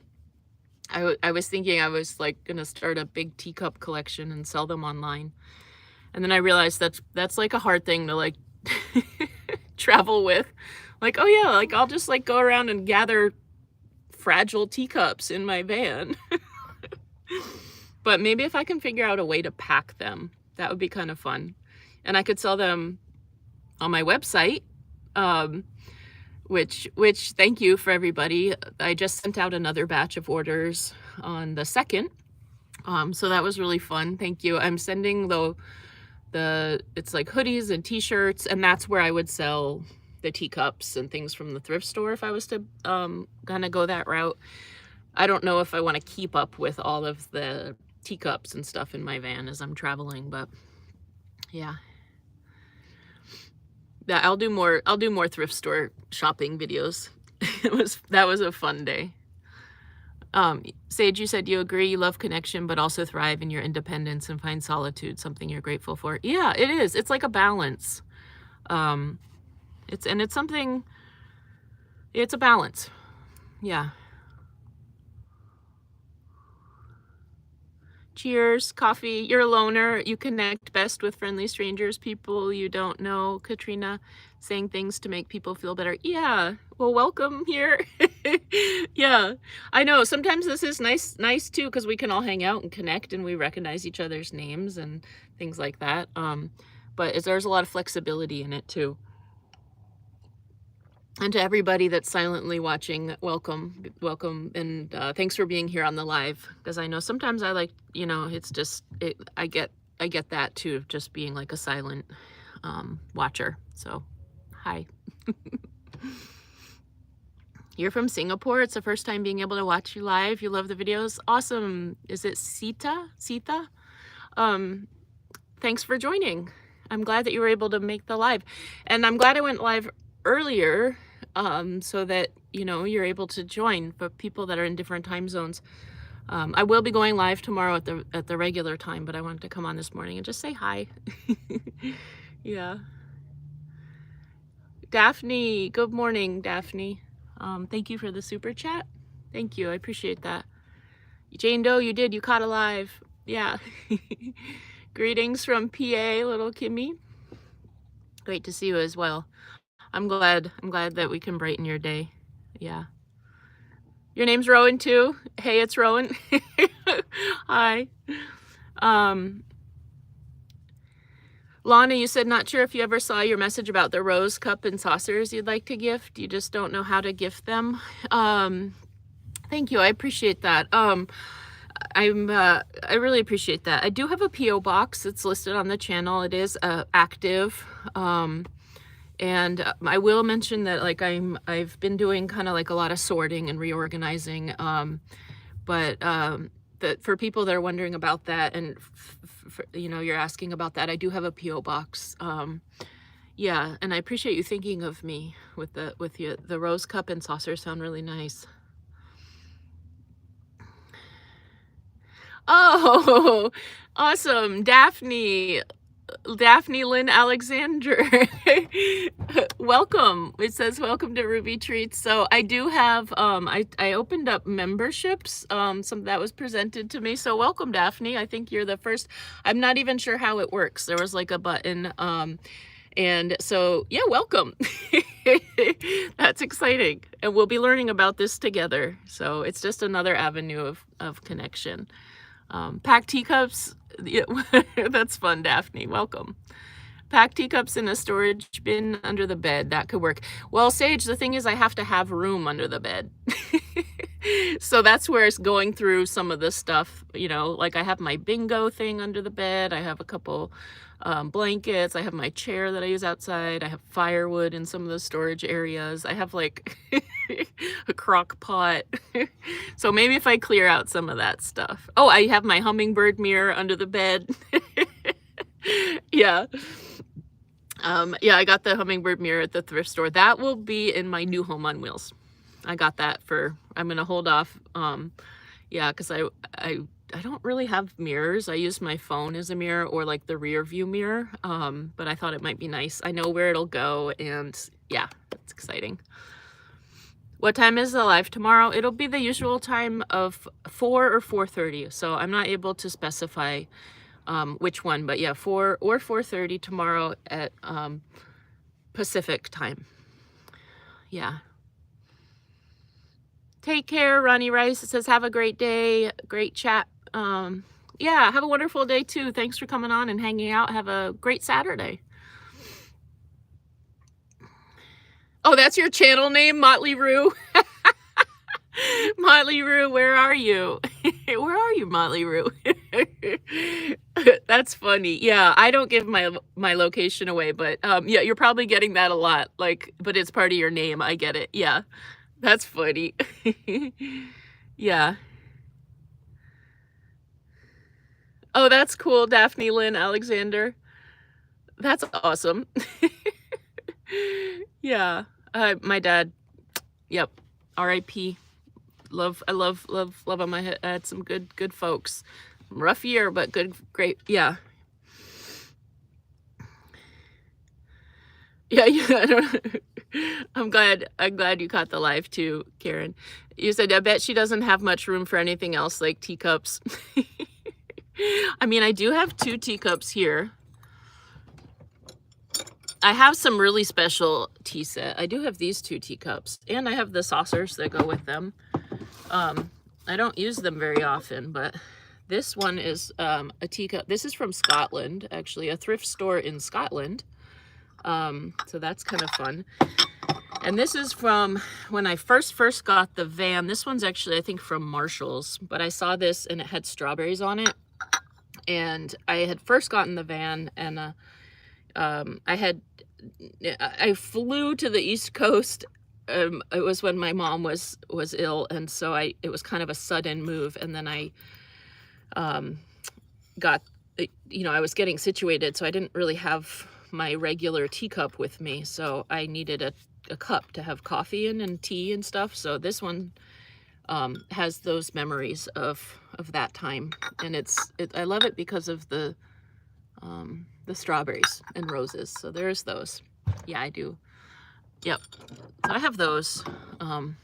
I was thinking I was like gonna start a big teacup collection and sell them online. And then I realized that's like a hard thing to like travel with. Like, oh yeah, like I'll just like go around and gather fragile teacups in my van. But maybe if I can figure out a way to pack them, that would be kind of fun. And I could sell them on my website, which thank you for everybody. I just sent out another batch of orders on the 2nd. So that was really fun. Thank you. I'm sending it's like hoodies and t-shirts, and that's where I would sell the teacups and things from the thrift store if I was to kind of go that route. I don't know if I want to keep up with all of the teacups and stuff in my van as I'm traveling, but yeah. Yeah, I'll do more thrift store shopping videos. That was a fun day. Sage, you said you agree, you love connection, but also thrive in your independence and find solitude, something you're grateful for. Yeah, it is. It's like a balance. It's something, it's a balance. Yeah. Cheers, coffee. You're a loner. You connect best with friendly strangers, people you don't know. Katrina saying things to make people feel better. Yeah. Well, welcome here. Yeah. I know. Sometimes this is nice too, because we can all hang out and connect and we recognize each other's names and things like that. But there's a lot of flexibility in it too. And to everybody that's silently watching, welcome, and thanks for being here on the live. Because I know sometimes I like, it's just, I get that too, just being like a silent watcher. So, hi. You're from Singapore. It's the first time being able to watch you live. You love the videos. Awesome. Is it Sita? Thanks for joining. I'm glad that you were able to make the live. And I'm glad I went live earlier, so that you're able to join for people that are in different time zones. I will be going live tomorrow at the regular time, but I wanted to come on this morning and just say hi. Yeah. Daphne, good morning, Daphne. Thank you for the super chat. Thank you, I appreciate that. Jane Doe, you caught a live. Yeah. Greetings from PA, little Kimmy. Great to see you as well. I'm glad that we can brighten your day. Yeah. Your name's Rowan too. Hey, it's Rowan. Hi. Lana, you said not sure if you ever saw your message about the rose cup and saucers you'd like to gift. You just don't know how to gift them. Thank you. I appreciate that. I really appreciate that. I do have a PO box. It's listed on the channel. It is active. And I will mention that I've been doing kind of like a lot of sorting and reorganizing. But that for people that are wondering about that, and you're asking about that, I do have a PO box. Yeah, and I appreciate you thinking of me with the rose cup and saucer sound really nice. Oh, awesome. Daphne Lynn Alexander. Welcome. It says welcome to Ruby Treats. So I do have I opened up memberships, some that was presented to me. So welcome, Daphne. I think you're the first. I'm not even sure how it works. There was like a button, and so yeah, welcome. That's exciting. And we'll be learning about this together. So it's just another avenue of connection. Pack teacups. Yeah, that's fun, Daphne. Welcome. Pack teacups in a storage bin under the bed. That could work. Well, Sage, the thing is I have to have room under the bed. So that's where it's going through some of the stuff, like I have my bingo thing under the bed. I have a couple blankets. I have my chair that I use outside. I have firewood in some of the storage areas. I have like a crock pot. So maybe if I clear out some of that stuff. Oh, I have my hummingbird mirror under the bed. Yeah. Yeah, I got the hummingbird mirror at the thrift store. That will be in my new home on wheels. I got that I'm gonna hold off. Yeah, because I don't really have mirrors. I use my phone as a mirror, or like the rear view mirror. But I thought it might be nice. I know where it'll go, and yeah, it's exciting. What time is the live tomorrow? It'll be the usual time of 4 or 4:30. So I'm not able to specify which one, but yeah, 4 or 4:30 tomorrow at Pacific time. Yeah. Take care, Ronnie Rice. It says, have a great day. Great chat. Yeah, have a wonderful day too. Thanks for coming on and hanging out. Have a great Saturday. Oh, that's your channel name, Motley Rue? Motley Rue, where are you? Where are you, Motley Rue? That's funny. Yeah, I don't give my location away, but yeah, you're probably getting that a lot. But it's part of your name. I get it. Yeah, that's funny. Yeah. Oh, that's cool, Daphne Lynn Alexander. That's awesome. Yeah. My dad. Yep. R.I.P. I love them. I had some good folks. Rough year, but great. Yeah. Yeah, I don't I'm glad you caught the live too, Karen. You said, I bet she doesn't have much room for anything else like teacups. I mean, I do have 2 teacups here. I have some really special tea set. I do have these 2 teacups, and I have the saucers that go with them. I don't use them very often, but this one is a teacup. This is from Scotland, actually, a thrift store in Scotland. So that's kind of fun. And this is from when I first got the van. This one's actually, I think, from Marshall's, but I saw this and it had strawberries on it. And I had first gotten the van, and I flew to the East Coast. It was when my mom was ill, and so it was kind of a sudden move. And then I got, I was getting situated, so I didn't really have my regular teacup with me, so I needed a cup to have coffee in and tea and stuff. So this one has those memories of that time, and I love it because of the strawberries and roses. So there's those. Yeah, I do. Yep. So I have those. And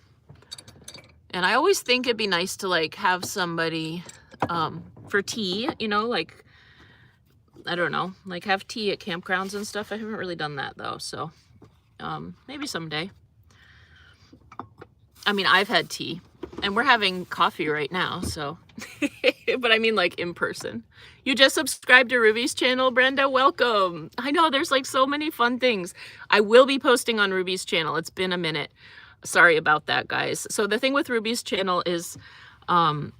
I always think it'd be nice to like have somebody for tea, like, I don't know, like have tea at campgrounds and stuff. I haven't really done that though, so maybe someday. I mean, I've had tea, and we're having coffee right now, so. But I mean, like, in person. You just subscribed to Ruby's channel, Brenda? Welcome. I know, there's like so many fun things. I will be posting on Ruby's channel. It's been a minute. Sorry about that, guys. So the thing with Ruby's channel is, I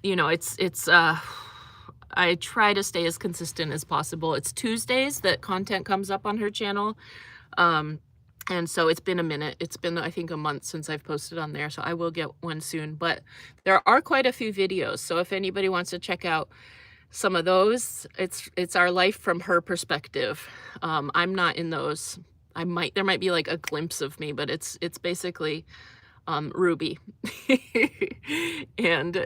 try to stay as consistent as possible. It's Tuesdays that content comes up on her channel. And so it's been a minute. It's been, I think, a month since I've posted on there. So I will get one soon. But there are quite a few videos. So if anybody wants to check out some of those, it's our life from her perspective. I'm not in those. There might be like a glimpse of me, but it's basically Ruby. and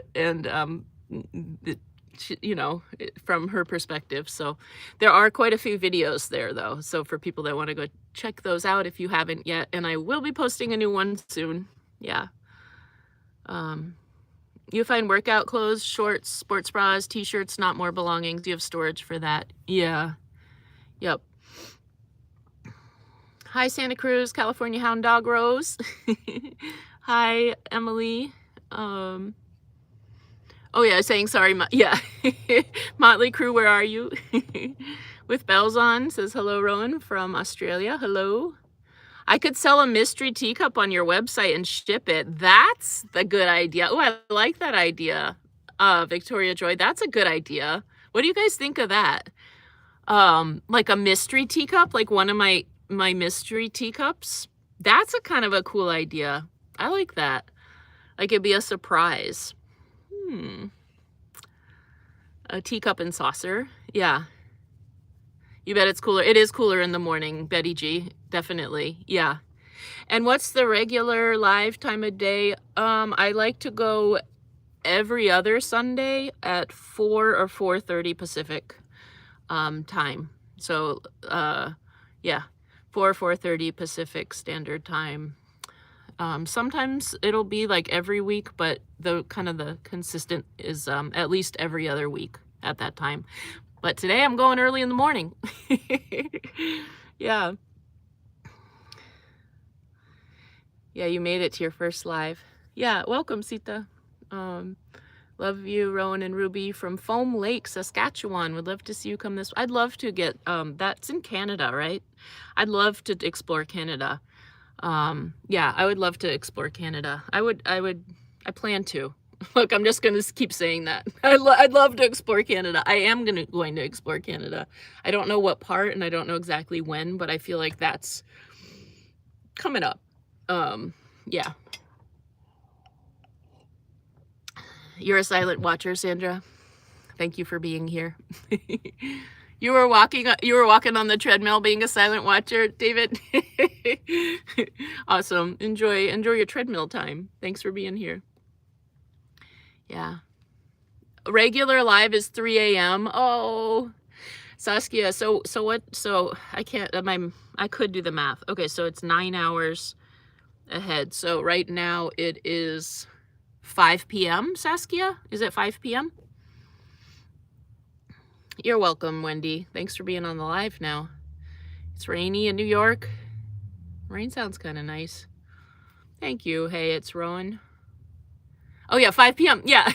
from her perspective. So there are quite a few videos there though. So for people that want to go check those out if you haven't yet, and I will be posting a new one soon. Yeah. You find workout clothes, shorts, sports bras, t-shirts, not more belongings. Do you have storage for that? Yeah. Yep. Hi, Santa Cruz, California Hound Dog Rose. Hi, Emily. Oh yeah, saying sorry. Yeah. Motley Crew, where are you? With bells on, says hello, Rowan from Australia. Hello. I could sell a mystery teacup on your website and ship it. That's the good idea. Oh, I like that idea. Victoria Joy, that's a good idea. What do you guys think of that? Like a mystery teacup, like one of my mystery teacups. That's a kind of a cool idea. I like that. Like it'd be a surprise. A teacup and saucer. Yeah. You bet it's cooler. It is cooler in the morning, Betty G. Definitely. Yeah. And what's the regular live time of day? I like to go every other Sunday at 4 or 4:30 Pacific time. So yeah, 4 or 4:30 Pacific Standard Time. Sometimes it'll be like every week, but the consistent is at least every other week at that time. But today I'm going early in the morning. Yeah. Yeah, you made it to your first live. Yeah, welcome, Sita. Love you, Rowan and Ruby from Foam Lake, Saskatchewan. Would love to see you come this. I'd love to get, that's in Canada, right? I'd love to explore Canada. Yeah, I would love to explore Canada. I plan to. Look, I'm just going to keep saying that. I'd love to explore Canada. I am going to explore Canada. I don't know what part and I don't know exactly when, but I feel like that's coming up. Yeah. You're a silent watcher, Sandra. Thank you for being here. You were walking on the treadmill being a silent watcher, David. Awesome. Enjoy your treadmill time. Thanks for being here. Yeah. Regular live is 3 a.m. Oh, Saskia. So what? So I can't. I could do the math. Okay, so it's 9 hours ahead. So right now it is 5 p.m. Saskia, is it 5 p.m.? You're welcome, Wendy. Thanks for being on the live now. It's rainy in New York. Rain sounds kind of nice. Thank you. Hey, it's Rowan. Oh yeah, 5 p.m. Yeah,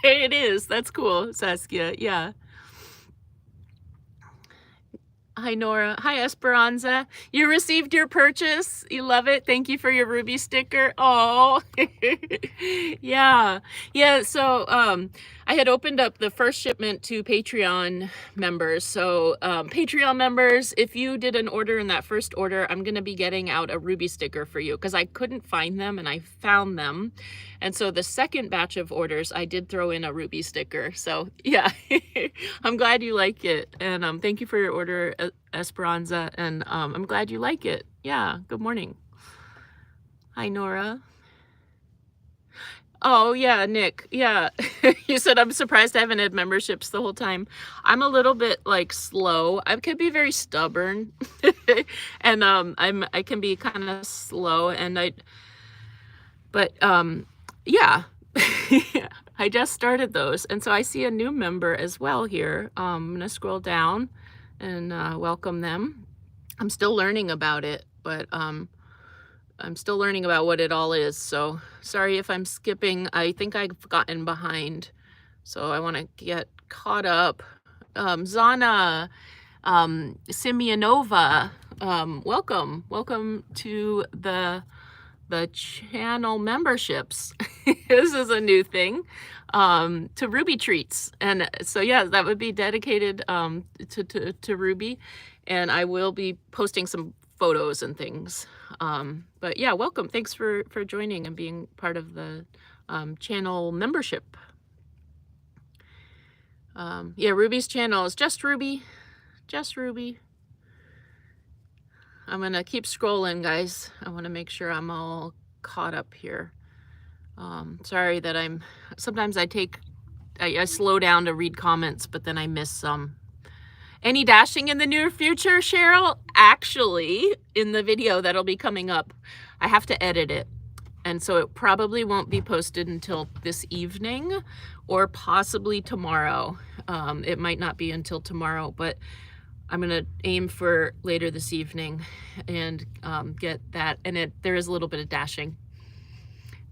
it is. That's cool, Saskia. Yeah. Hi, Nora. Hi, Esperanza. You received your purchase. You love it. Thank you for your Ruby sticker. Oh, yeah. Yeah. So, I had opened up the first shipment to Patreon members. So, Patreon members, if you did an order in that first order, I'm going to be getting out a Ruby sticker for you because I couldn't find them and I found them. And so the second batch of orders, I did throw in a Ruby sticker. So yeah, I'm glad you like it. And thank you for your order, Esperanza. And I'm glad you like it. Yeah, good morning. Hi, Nora. Oh, yeah, Nick. Yeah. You said I'm surprised I haven't had memberships the whole time. I'm a little bit like slow. I could be very stubborn. And I can be kind of slow and yeah. I just started those. And so I see a new member as well here. I'm going to scroll down and welcome them. I'm still learning about it, but I'm still learning about what it all is. So sorry if I'm skipping. I think I've gotten behind. So I want to get caught up. Zana, Simeonova, welcome. Welcome to the channel memberships. This is a new thing, to Ruby treats. And so, yeah, that would be dedicated to Ruby. And I will be posting some photos and things. But yeah, welcome. Thanks for joining and being part of the channel membership. Yeah, Ruby's channel is just Ruby. Just Ruby. I'm gonna keep scrolling, guys. I want to make sure I'm all caught up here. Sorry that sometimes I slow down to read comments, but then I miss some. Any dashing in the near future, Cheryl? Actually, in the video that'll be coming up, I have to edit it. And so it probably won't be posted until this evening or possibly tomorrow. It might not be until tomorrow, but I'm going to aim for later this evening and get that. And there is a little bit of dashing.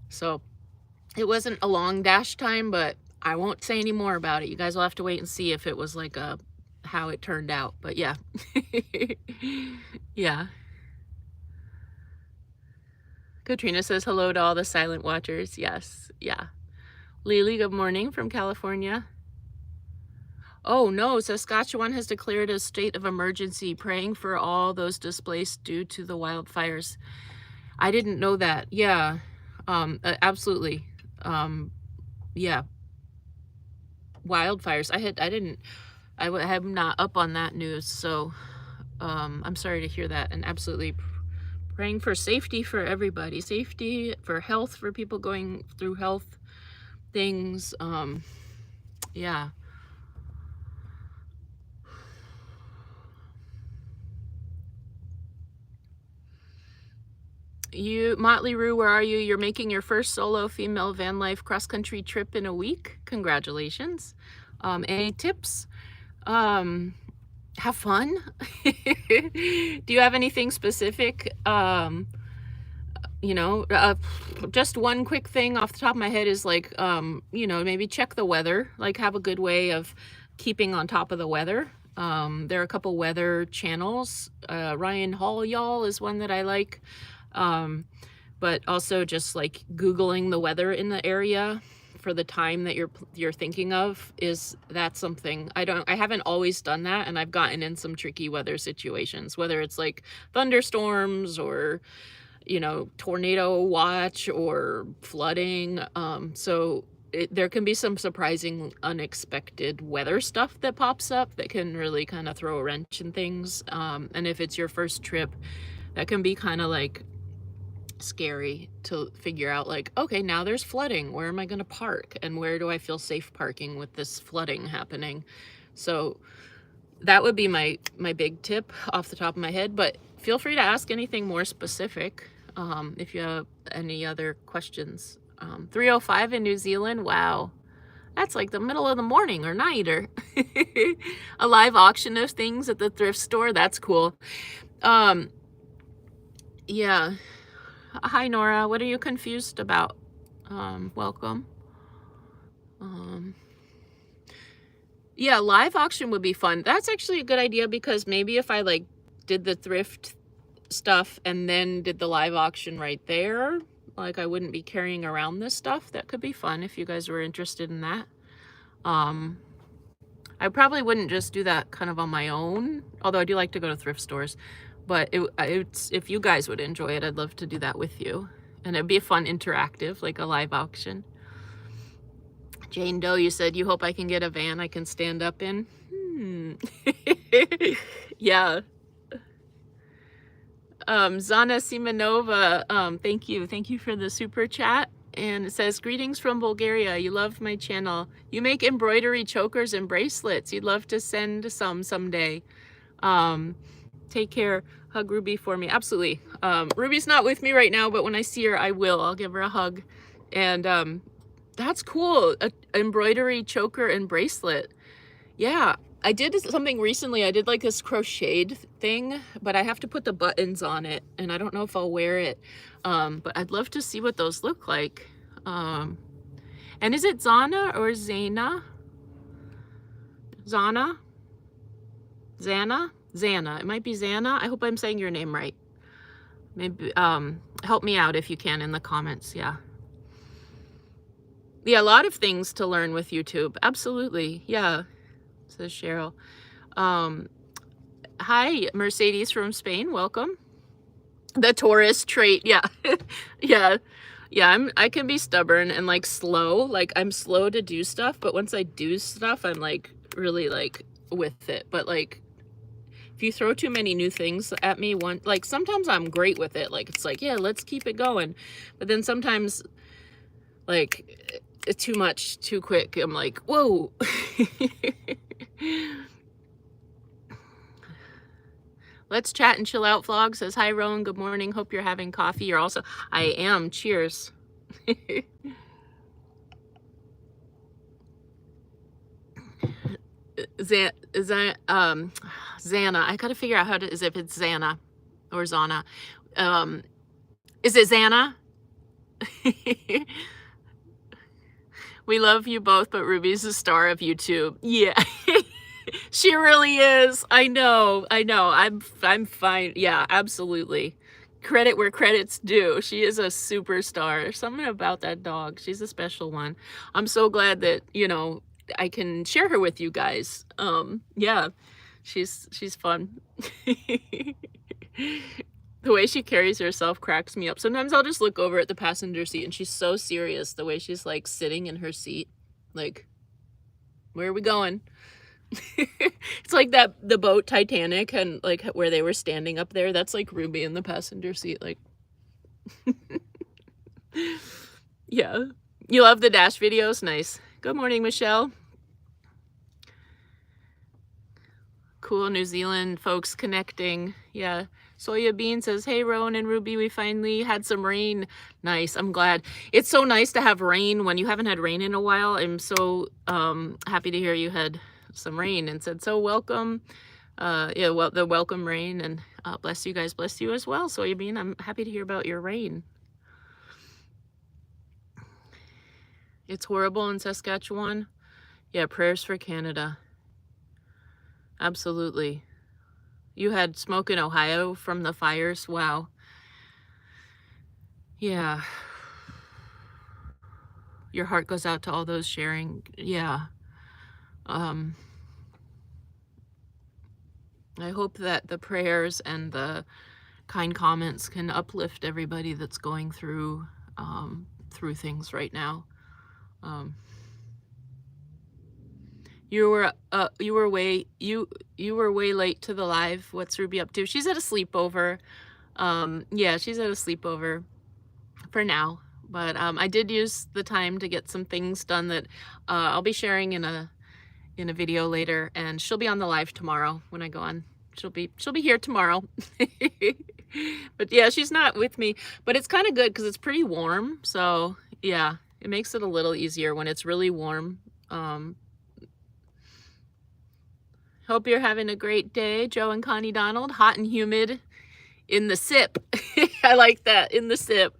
So it wasn't a long dash time, but I won't say any more about it. You guys will have to wait and see if it was like how it turned out. But yeah. Yeah. Katrina says hello to all the silent watchers. Yes. Yeah. Lily, good morning from California. Oh no, Saskatchewan has declared a state of emergency, praying for all those displaced due to the wildfires. I didn't know that. Yeah, absolutely. Yeah, wildfires. I'm not up on that news, so I'm sorry to hear that, and absolutely praying for safety for everybody, safety for health for people going through health things. Yeah. Motley Rue, where are you? You're making your first solo female van life cross-country trip in a week. Congratulations. Any tips? Have fun. Do you have anything specific? Just one quick thing off the top of my head is like, maybe check the weather, like have a good way of keeping on top of the weather. There are a couple weather channels. Ryan Hall Y'all is one that I like. But also just like Googling the weather in the area for the time that you're thinking of that's something I haven't always done that, and I've gotten in some tricky weather situations, whether it's like thunderstorms or tornado watch or flooding. So there can be some surprising unexpected weather stuff that pops up that can really kind of throw a wrench in things. And if it's your first trip, that can be kind of like scary to figure out, like, okay, now there's flooding. Where am I going to park? And where do I feel safe parking with this flooding happening? So that would be my big tip off the top of my head, but feel free to ask anything more specific if you have any other questions. 3:05 in New Zealand. Wow. That's like the middle of the morning or night, or a live auction of things at the thrift store. That's cool. Yeah. Hi, Nora. What are you confused about? Welcome. Yeah, live auction would be fun. That's actually a good idea, because maybe if I like did the thrift stuff and then did the live auction right there, like I wouldn't be carrying around this stuff. That could be fun if you guys were interested in that. I probably wouldn't just do that kind of on my own, although I do like to go to thrift stores. But it's if you guys would enjoy it, I'd love to do that with you. And it'd be a fun interactive, like a live auction. Jane Doe, you said you hope I can get a van I can stand up in. Yeah. Zana Simonova, thank you for the super chat. And it says, greetings from Bulgaria. You love my channel. You make embroidery chokers and bracelets. You'd love to send some someday. Take care. Hug Ruby for me. Absolutely. Ruby's not with me right now, but when I see her, I will. I'll give her a hug. And that's cool. A embroidery choker and bracelet. Yeah. I did something recently. I did like this crocheted thing, but I have to put the buttons on it, and I don't know if I'll wear it. But I'd love to see what those look like. And is it Zana or Zana? Zana? Zana? Zana. It might be Zana. I hope I'm saying your name right. Maybe help me out if you can in the comments. Yeah. Yeah, a lot of things to learn with YouTube. Absolutely. Yeah. Says Cheryl. Hi, Mercedes from Spain. Welcome. The tourist trait. Yeah. Yeah. Yeah, I can be stubborn and like slow. Like I'm slow to do stuff, but once I do stuff, I'm like really like with it. But like if you throw too many new things at me, like sometimes I'm great with it. Like it's like, yeah, let's keep it going. But then sometimes like it's too much, too quick. I'm like, whoa. Let's chat and chill out vlog says, hi Rowan, good morning, hope you're having coffee. You're also, I am, cheers. Zana, I gotta figure out how to, if it's Zana or Zana. Is it Zana? We love you both, but Ruby's the star of YouTube. Yeah. She really is. I know. I'm fine. Yeah, absolutely. Credit where credit's due. She is a superstar. There's something about that dog. She's a special one. I'm so glad that, you know, I can share her with you guys. Yeah. She's fun. The way she carries herself cracks me up. Sometimes I'll just look over at the passenger seat and she's so serious. The way she's like sitting in her seat. Like, where are we going? It's like the boat Titanic, and like where they were standing up there. That's like Ruby in the passenger seat. Like, yeah. You love the dash videos? Nice. Good morning, Michelle. Cool New Zealand folks connecting. Yeah. Soya Bean says, hey, Rowan and Ruby, we finally had some rain. Nice. I'm glad. It's so nice to have rain when you haven't had rain in a while. I'm so happy to hear you had some rain, and said, so welcome. Yeah, well, the welcome rain, and bless you guys. Bless you as well. Soya Bean, I'm happy to hear about your rain. It's horrible in Saskatchewan. Yeah, prayers for Canada. Absolutely. You had smoke in Ohio from the fires? Wow. Yeah. Your heart goes out to all those sharing. Yeah. I hope that the prayers and the kind comments can uplift everybody that's going through things right now. You were way late to the live. What's Ruby up to? She's at a sleepover. Yeah, she's at a sleepover. for now. But I did use the time to get some things done that I'll be sharing in a video later, and she'll be on the live tomorrow when I go on. She'll be here tomorrow. But yeah, she's not with me, but it's kind of good because it's pretty warm. So yeah, it makes it a little easier when it's really warm. Hope you're having a great day, Joe and Connie Donald. Hot and humid in the sip. I like that, in the sip.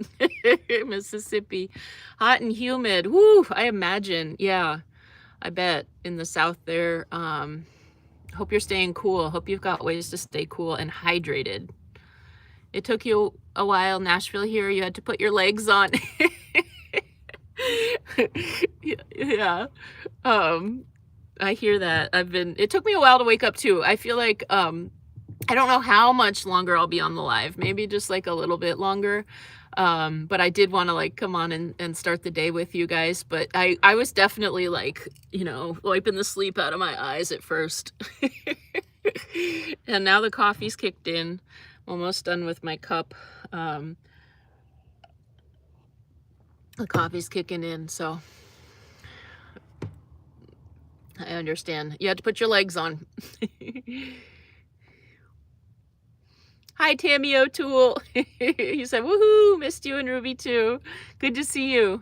Mississippi. Hot and humid. Woo, I imagine. Yeah, I bet in the South there. Hope you're staying cool. Hope you've got ways to stay cool and hydrated. It took you a while, Nashville here. You had to put your legs on. Yeah. I hear that. It took me a while to wake up too. I feel like, I don't know how much longer I'll be on the live, maybe just like a little bit longer. But I did want to like come on and start the day with you guys. But I was definitely like, wiping the sleep out of my eyes at first. And now the coffee's kicked in. Almost done with my cup. The coffee's kicking in, so I understand. You had to put your legs on. Hi, Tammy O'Toole. You said, woohoo, missed you and Ruby too. Good to see you.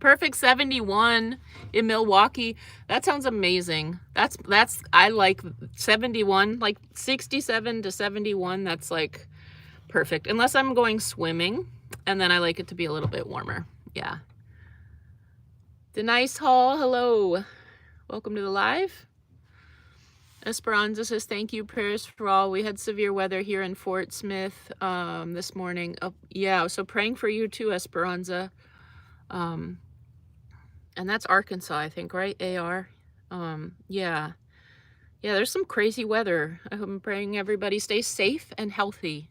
Perfect 71 in Milwaukee. That sounds amazing. I like 71, like 67 to 71. That's like perfect. Unless I'm going swimming, and then I like it to be a little bit warmer. Yeah. Denise Hall, hello. Welcome to the live. Esperanza says, thank you, prayers for all. We had severe weather here in Fort Smith this morning. Yeah, so praying for you too, Esperanza. And that's Arkansas, I think, right? AR. Yeah. Yeah, there's some crazy weather. I'm praying everybody stays safe and healthy.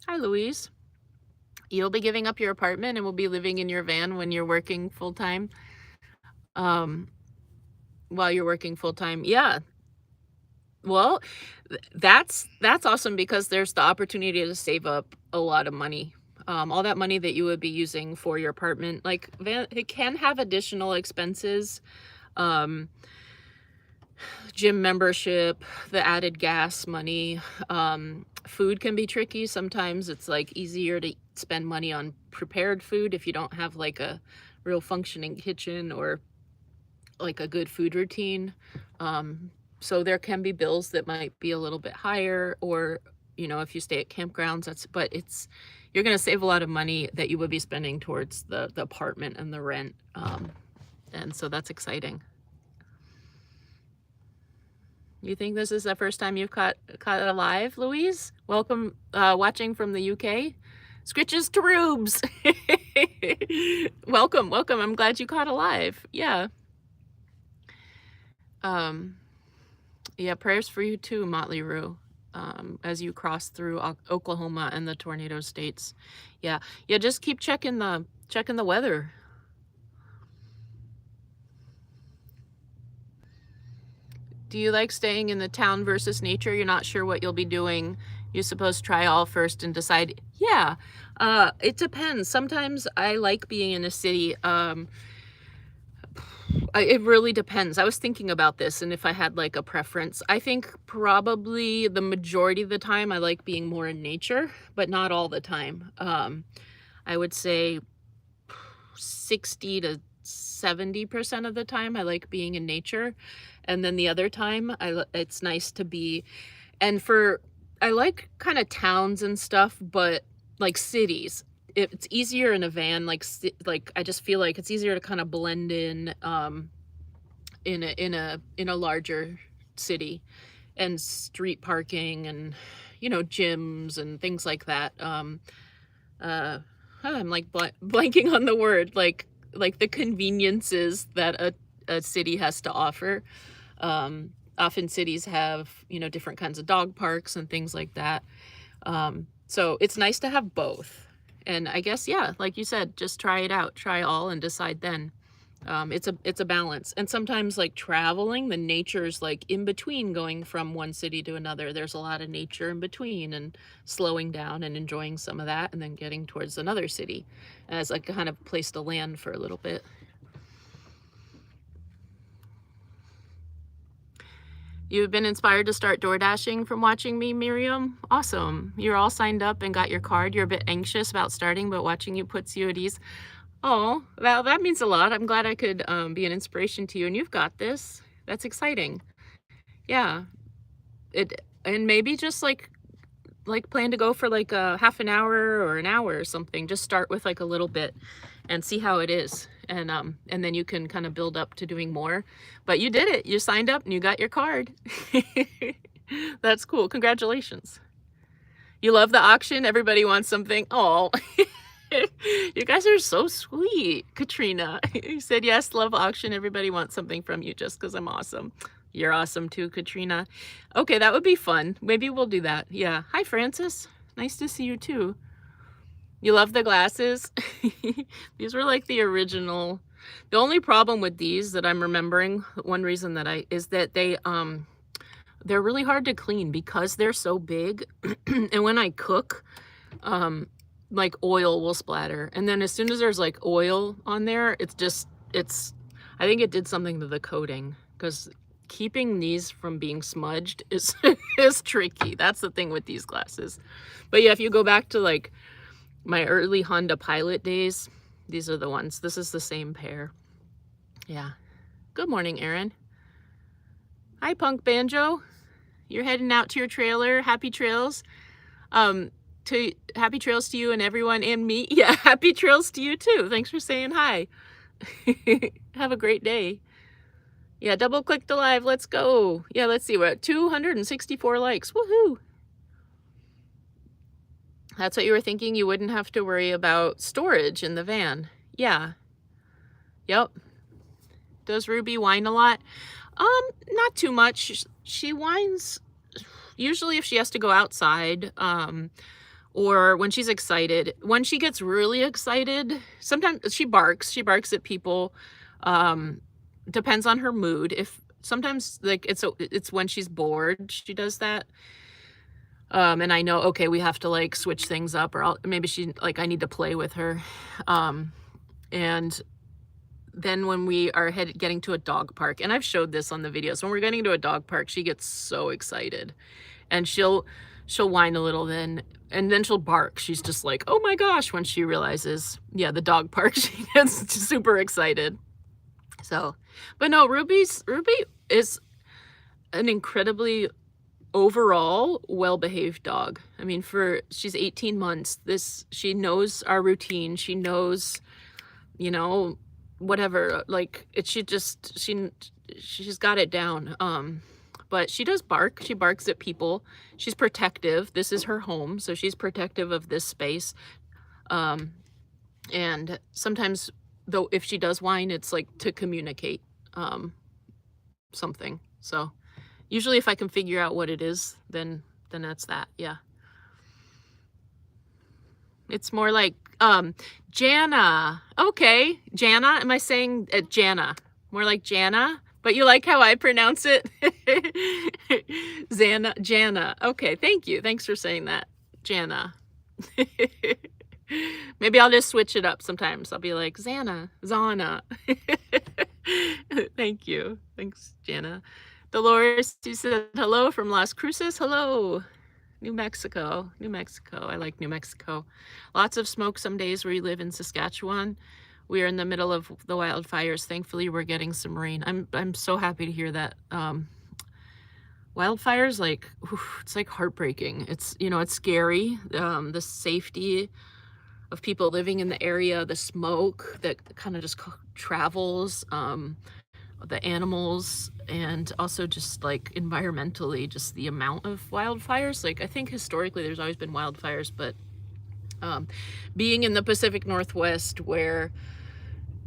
Hi, Louise. You'll be giving up your apartment and will be living in your van when you're working full-time. While you're working full-time. Yeah. Well, that's awesome because there's the opportunity to save up a lot of money. All that money that you would be using for your apartment, like it can have additional expenses. Gym membership, the added gas money. Food can be tricky. Sometimes it's like easier to spend money on prepared food if you don't have like a real functioning kitchen or like a good food routine. So there can be bills that might be a little bit higher, or if you stay at campgrounds, you're going to save a lot of money that you would be spending towards the apartment and the rent. And so that's exciting. You think this is the first time you've caught it alive, Louise? Welcome, watching from the UK. Scritches to Rubes. Welcome. I'm glad you caught alive. Yeah. Yeah, prayers for you too, Motley Rue, as you cross through Oklahoma and the tornado states. Yeah, just keep checking the weather. Do you like staying in the town versus nature? You're not sure what you'll be doing. You're supposed to try all first and decide. Yeah, it depends. Sometimes I like being in a city. It really depends. I was thinking about this, and if I had like a preference, I think probably the majority of the time I like being more in nature, but not all the time. I would say 60 to 70% of the time I like being in nature, and then the other time it's nice to be, and I like kind of towns and stuff, but like cities, it's easier in a van. Like I just feel like it's easier to kind of blend in a larger city, and street parking and gyms and things like that. I'm like blanking on the word, like the conveniences that a city has to offer. Often cities have different kinds of dog parks and things like that. So it's nice to have both. And I guess, yeah, like you said, just try it out, try all and decide then. It's a balance. And sometimes like traveling, the nature's like in between going from one city to another. There's a lot of nature in between, and slowing down and enjoying some of that and then getting towards another city as like a kind of place to land for a little bit. You've been inspired to start door dashing from watching me, Miriam? Awesome. You're all signed up and got your card. You're a bit anxious about starting, but watching you puts you at ease. Oh, well, that means a lot. I'm glad I could be an inspiration to you, and you've got this. That's exciting. Yeah. And maybe just like plan to go for like a half an hour or an hour or something. Just start with like a little bit and see how it is. And then you can kind of build up to doing more. But you did it. You signed up and you got your card. That's cool. Congratulations. You love the auction? Everybody wants something. Oh, you guys are so sweet. Katrina, you said yes, love auction. Everybody wants something from you just because I'm awesome. You're awesome too, Katrina. Okay, that would be fun. Maybe we'll do that. Yeah. Hi, Francis. Nice to see you too. You love the glasses? These were like the original. The only problem with these that I'm remembering, one reason that is that they're really hard to clean because they're so big. And when I cook, like oil will splatter. And then as soon as there's like oil on there, I think it did something to the coating, because keeping these from being smudged is is tricky. That's the thing with these glasses. But yeah, if you go back to like my early Honda Pilot days, these are the ones. This is the same pair. Yeah. Good morning, Aaron. Hi, Punk Banjo. You're heading out to your trailer. Happy trails. Happy trails to you and everyone and me. Yeah, happy trails to you too. Thanks for saying hi. Have a great day. Yeah, double click the live. Let's go. Yeah, let's see. We're at 264 likes. Woohoo. That's what you were thinking? You wouldn't have to worry about storage in the van. Yeah. Yep. Does Ruby whine a lot? Not too much. She whines usually if she has to go outside, or when she's excited. When she gets really excited, sometimes she barks. She barks at people. Depends on her mood. If sometimes like it's when she's bored, she does that. And I know, okay, we have to like switch things up, or maybe she like I need to play with her. And then when we are getting to a dog park, and I've showed this on the videos, when we're getting to a dog park, she gets so excited, and she'll whine a little then, and then she'll bark. She's just like, oh my gosh, when she realizes, yeah, the dog park, she gets super excited. So, but no, Ruby is an incredibly overall well-behaved dog. I mean, she's 18 months. She knows our routine. She knows, whatever, like she's got it down. But she does bark. She barks at people. She's protective. This is her home, so she's protective of this space. And sometimes, though, if she does whine, it's like to communicate something. So usually if I can figure out what it is, then that's that. Yeah. It's more like Jana. Okay, Jana. Am I saying Jana? More like Jana? But you like how I pronounce it? Jana. Okay, thank you. Thanks for saying that, Jana. Maybe I'll just switch it up sometimes. I'll be like, Zana. Thank you. Thanks, Jana. Dolores, you said hello from Las Cruces. Hello. New Mexico. I like New Mexico. Lots of smoke some days where you live in Saskatchewan. We are in the middle of the wildfires. Thankfully, we're getting some rain. I'm so happy to hear that. Wildfires, like, it's like heartbreaking. It's, it's scary. The safety of people living in the area, the smoke that kind of just travels, the animals, and also just like environmentally, just the amount of wildfires. Like, I think historically there's always been wildfires, but being in the Pacific Northwest, where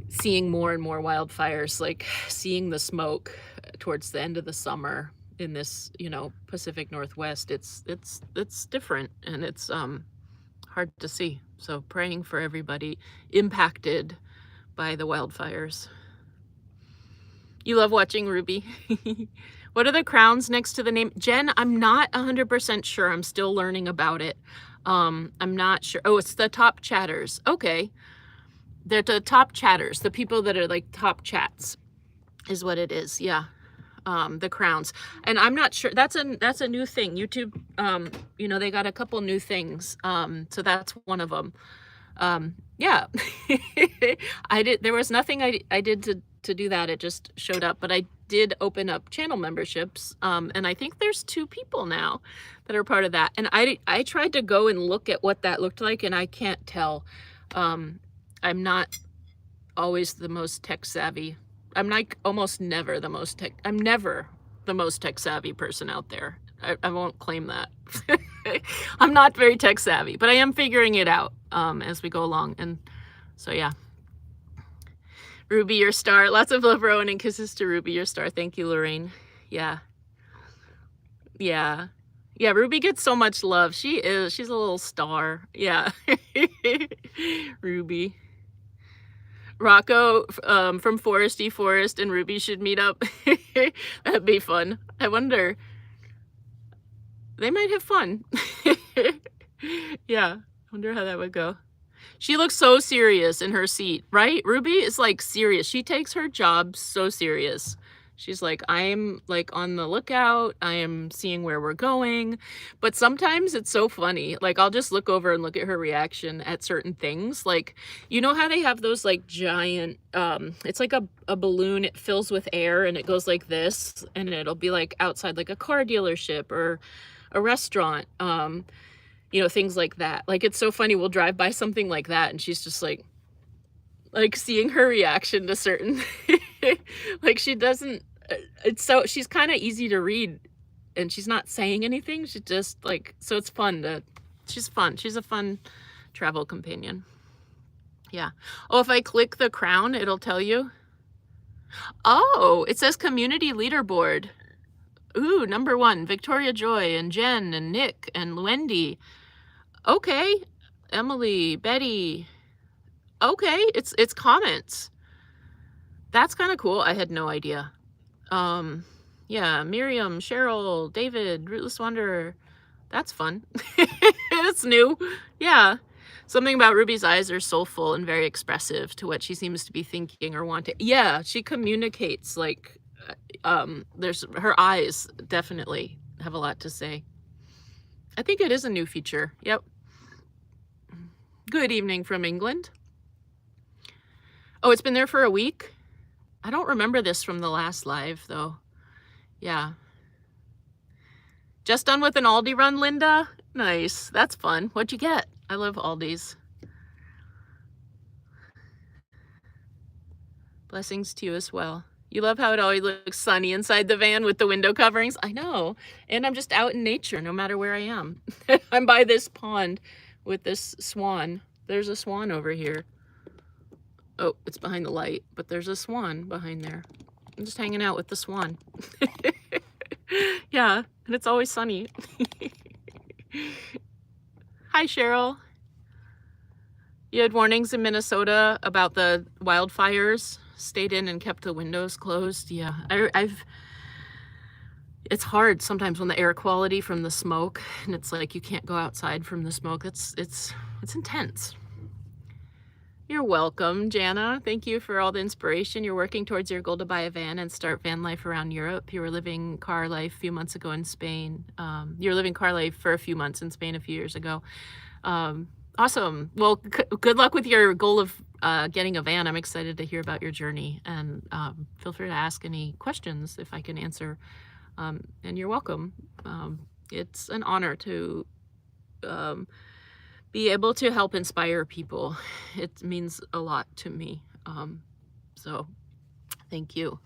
seeing more and more wildfires, like seeing the smoke towards the end of the summer in this, Pacific Northwest, it's different, and it's hard to see. So praying for everybody impacted by the wildfires. You love watching Ruby. What are the crowns next to the name? Jen, I'm not 100% sure. I'm still learning about it. I'm not sure. Oh, it's the top chatters. Okay. They're the top chatters. The people that are like top chats is what it is. Yeah. The crowns. And I'm not sure. That's a new thing. YouTube, you know, they got a couple new things. So that's one of them. Yeah. There was nothing I did to do that. It just showed up, but I did open up channel memberships. And I think there's 2 people now that are part of that. And I tried to go and look at what that looked like, and I can't tell. I'm not always the most tech savvy. I'm like almost never the most tech. I'm never the most tech savvy person out there. I won't claim that. I'm not very tech savvy, but I am figuring it out as we go along. And so, yeah. Ruby, your star. Lots of love, Rowan, and kisses to Ruby, your star. Thank you, Lorraine. Yeah. Yeah. Yeah, Ruby gets so much love. She's a little star. Yeah. Ruby. Rocco from Foresty Forest and Ruby should meet up. That'd be fun. I wonder. They might have fun. Yeah, I wonder how that would go. She looks so serious in her seat, right? Ruby is like serious. She takes her job so serious. She's like, I'm like on the lookout. I am seeing where we're going. But sometimes it's so funny. Like I'll just look over and look at her reaction at certain things. Like, you know how they have those like giant, it's like a balloon. It fills with air and it goes like this. And it'll be like outside like a car dealership or a restaurant. You know, things like that. Like, it's so funny. We'll drive by something like that and she's just like seeing her reaction to certain, like she doesn't, she's kind of easy to read and she's not saying anything. She just like, so it's fun she's fun. She's a fun travel companion. Yeah. Oh, if I click the crown, it'll tell you. Oh, it says community leaderboard. Ooh, number 1, Victoria Joy and Jen and Nick and Wendy. Okay, Emily, Betty. Okay, it's comments. That's kind of cool. I had no idea. Yeah, Miriam, Cheryl, David, Rootless Wanderer. That's fun. It's new. Yeah. Something about Ruby's eyes are soulful and very expressive to what she seems to be thinking or wanting. Yeah, she communicates like there's her eyes definitely have a lot to say. I think it is a new feature. Yep. Good evening from England. Oh, it's been there for a week? I don't remember this from the last live, though. Yeah. Just done with an Aldi run, Linda? Nice. That's fun. What'd you get? I love Aldi's. Blessings to you as well. You love how it always looks sunny inside the van with the window coverings? I know. And I'm just out in nature no matter where I am. I'm by this pond with this swan. There's a swan over here. Oh, it's behind the light, but there's a swan behind there. I'm just hanging out with the swan. Yeah, and it's always sunny. Hi, Cheryl. You had warnings in Minnesota about the wildfires. Stayed in and kept the windows closed. Yeah, it's hard sometimes when the air quality from the smoke, and it's like you can't go outside from the smoke. It's intense. You're welcome, Jana. Thank you for all the inspiration. You're working towards your goal to buy a van and start van life around Europe. You were living car life a few months ago in Spain. You were living car life for a few months in Spain a few years ago. Awesome. Well, good luck with your goal of getting a van. I'm excited to hear about your journey, and feel free to ask any questions if I can answer. And you're welcome. It's an honor to be able to help inspire people. It means a lot to me. So thank you.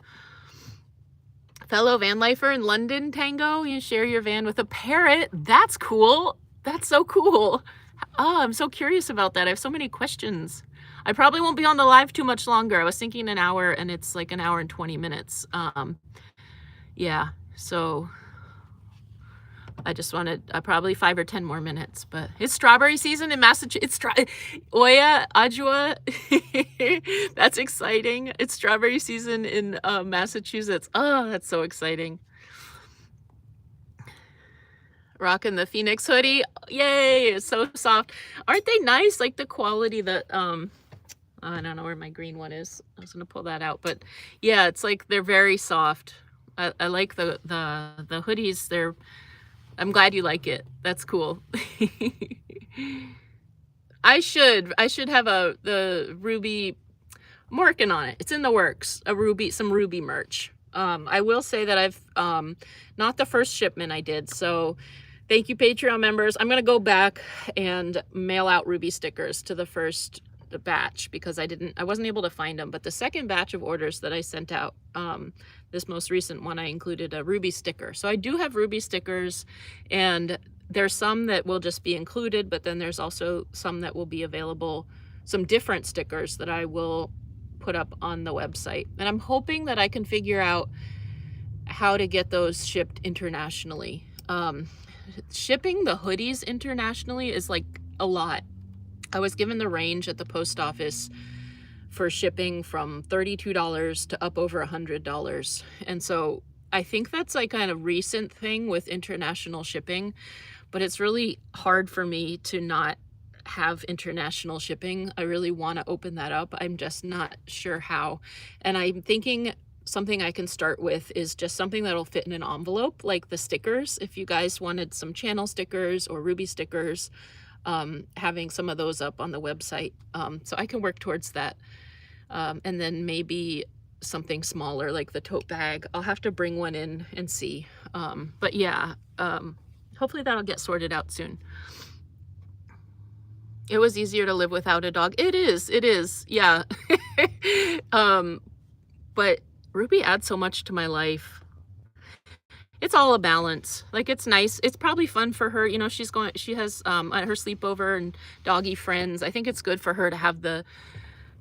Fellow van lifer in London, Tango, you share your van with a parrot. That's cool. That's so cool. Oh, I'm so curious about that. I have so many questions. I probably won't be on the live too much longer. I was thinking an hour, and it's like an hour and 20 minutes. Yeah, so I just wanted probably 5 or 10 more minutes, but it's strawberry season in Massachusetts. Oya, Ajwa. That's exciting. It's strawberry season in Massachusetts. Oh, that's so exciting. Rocking the Phoenix hoodie. Yay, it's so soft. Aren't they nice? Like the quality that, I don't know where my green one is. I was gonna pull that out, but yeah, it's like they're very soft. I like the hoodies. I'm glad you like it. That's cool. I should have the Ruby. I'm working on it. It's in the works. Some Ruby merch. I will say that I've not the first shipment I did. So thank you, Patreon members. I'm gonna go back and mail out Ruby stickers to the first batch because I wasn't able to find them. But the second batch of orders that I sent out, this most recent one, I included a Ruby sticker. So I do have Ruby stickers, and there's some that will just be included, but then there's also some that will be available, some different stickers that I will put up on the website. And I'm hoping that I can figure out how to get those shipped internationally. Shipping the hoodies internationally is like a lot. I was given the range at the post office for shipping from $32 to up over $100. And so I think that's like kind of recent thing with international shipping, but it's really hard for me to not have international shipping. I really want to open that up. I'm just not sure how. And I'm thinking something I can start with is just something that'll fit in an envelope, like the stickers. If you guys wanted some channel stickers or Ruby stickers, having some of those up on the website. So I can work towards that. And then maybe something smaller like the tote bag. I'll have to bring one in and see. But yeah, hopefully that'll get sorted out soon. It was easier to live without a dog. It is, yeah. But Ruby adds so much to my life. It's all a balance. Like, it's nice. It's probably fun for her. You know, she has her sleepover and doggy friends. I think it's good for her to have the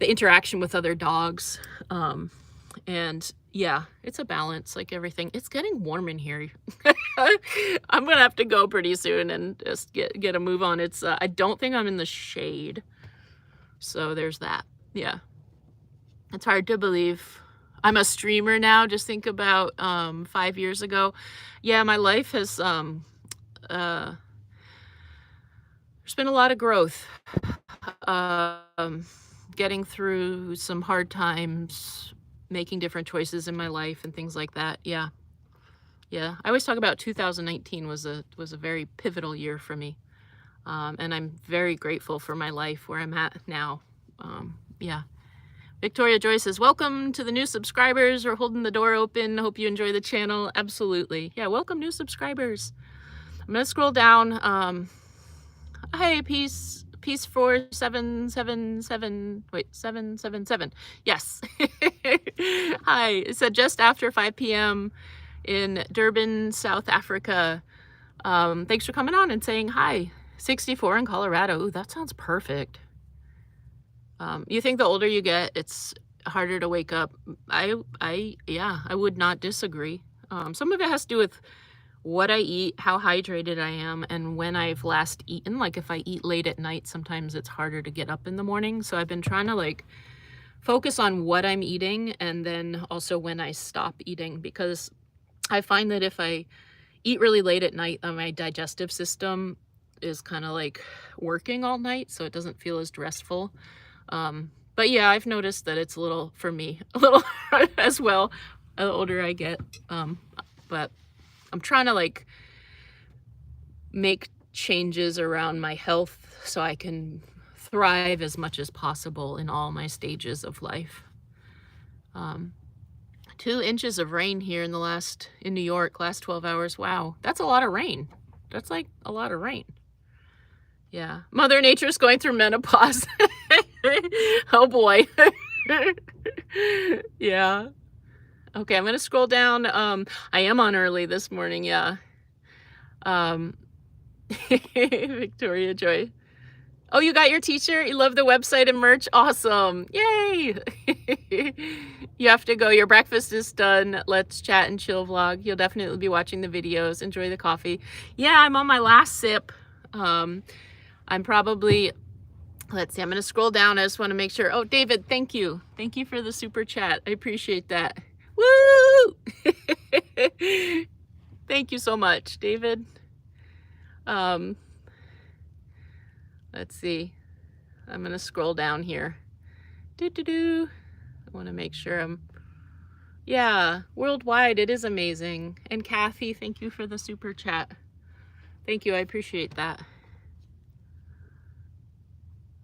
interaction with other dogs. And yeah, it's a balance, like everything. It's getting warm in here. I'm gonna have to go pretty soon and just get a move on. It's I don't think I'm in the shade. So there's that. Yeah. It's hard to believe I'm a streamer now. Just think about 5 years ago. Yeah, my life has there's been a lot of growth. Getting through some hard times, making different choices in my life and things like that. Yeah. I always talk about 2019 was a very pivotal year for me. And I'm very grateful for my life where I'm at now. Yeah. Victoria Joy says, welcome to the new subscribers. We're holding the door open. Hope you enjoy the channel. Absolutely. Yeah, welcome new subscribers. I'm going to scroll down. Hey, Peace 4777. Wait, 777. Yes. Hi. It said just after 5 p.m. in Durban, South Africa. Thanks for coming on and saying hi. 64 in Colorado. Ooh, that sounds perfect. You think the older you get, it's harder to wake up. Yeah, I would not disagree. Some of it has to do with what I eat, how hydrated I am, and when I've last eaten. Like, if I eat late at night, sometimes it's harder to get up in the morning. So I've been trying to like focus on what I'm eating and then also when I stop eating, because I find that if I eat really late at night, my digestive system is kind of like working all night, so it doesn't feel as restful. But yeah, I've noticed that it's a little, for me, a little as well, the older I get. But I'm trying to like make changes around my health so I can thrive as much as possible in all my stages of life. 2 inches of rain here in New York, last 12 hours. Wow, that's a lot of rain. That's like a lot of rain. Yeah, Mother Nature's going through menopause. Oh boy. Yeah. Okay, I'm gonna scroll down. I am on early this morning, yeah. Victoria Joy. Oh, you got your t-shirt? You love the website and merch? Awesome. Yay. You have to go. Your breakfast is done. Let's chat and chill vlog. You'll definitely be watching the videos. Enjoy the coffee. Yeah, I'm on my last sip. I'm probably, let's see, I'm going to scroll down. I just want to make sure. Oh, David, thank you. Thank you for the super chat. I appreciate that. Woo! Thank you so much, David. Let's see. I'm going to scroll down here. I want to make sure I'm, yeah, worldwide, it is amazing. And Kathy, thank you for the super chat. Thank you, I appreciate that.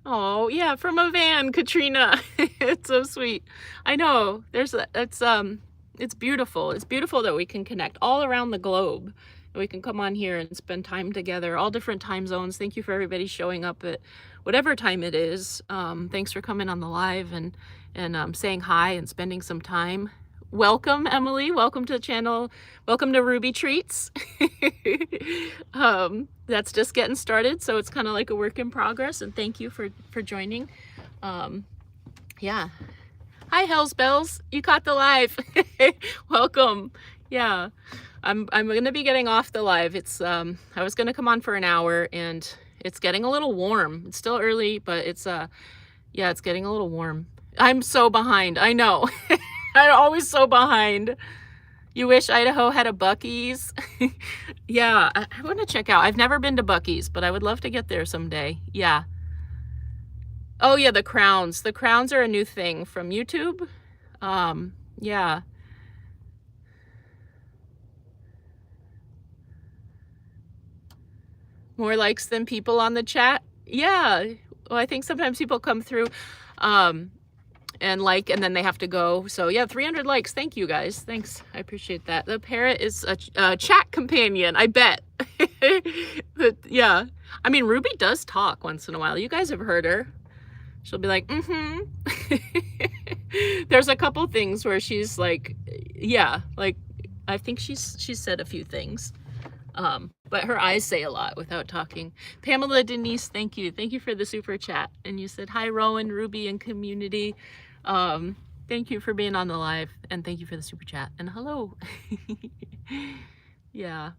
Oh, yeah, from a van, Katrina. It's so sweet. I know, it's beautiful. It's beautiful that we can connect all around the globe. We can come on here and spend time together, all different time zones. Thank you for everybody showing up at whatever time it is. Thanks for coming on the live and saying hi and spending some time. Welcome, Emily. Welcome to the channel. Welcome to Ruby Treats. That's just getting started, so it's kind of like a work in progress. And thank you for joining. Yeah. Hi, Hells Bells. You caught the live. Welcome. Yeah. I'm gonna be getting off the live. It's I was gonna come on for an hour and it's getting a little warm. It's still early, but it's yeah, it's getting a little warm. I'm so behind. I know. I'm always so behind. You wish Idaho had a Buc-ee's? Yeah, I want to check out. I've never been to Buc-ee's, but I would love to get there someday. Yeah. Oh yeah, the crowns. The crowns are a new thing from YouTube. Yeah. More likes than people on the chat. Yeah. Well, I think sometimes people come through and like, and then they have to go. So yeah, 300 likes. Thank you guys. Thanks. I appreciate that. The parrot is a chat companion, I bet. But yeah. I mean, Ruby does talk once in a while. You guys have heard her. She'll be like, There's a couple things where she's like, yeah, like, I think she's said a few things. But her eyes say a lot without talking. Pamela Denise, thank you. Thank you for the super chat. And you said, hi, Rowan, Ruby, and community. Thank you for being on the live. And thank you for the super chat. And hello. Yeah,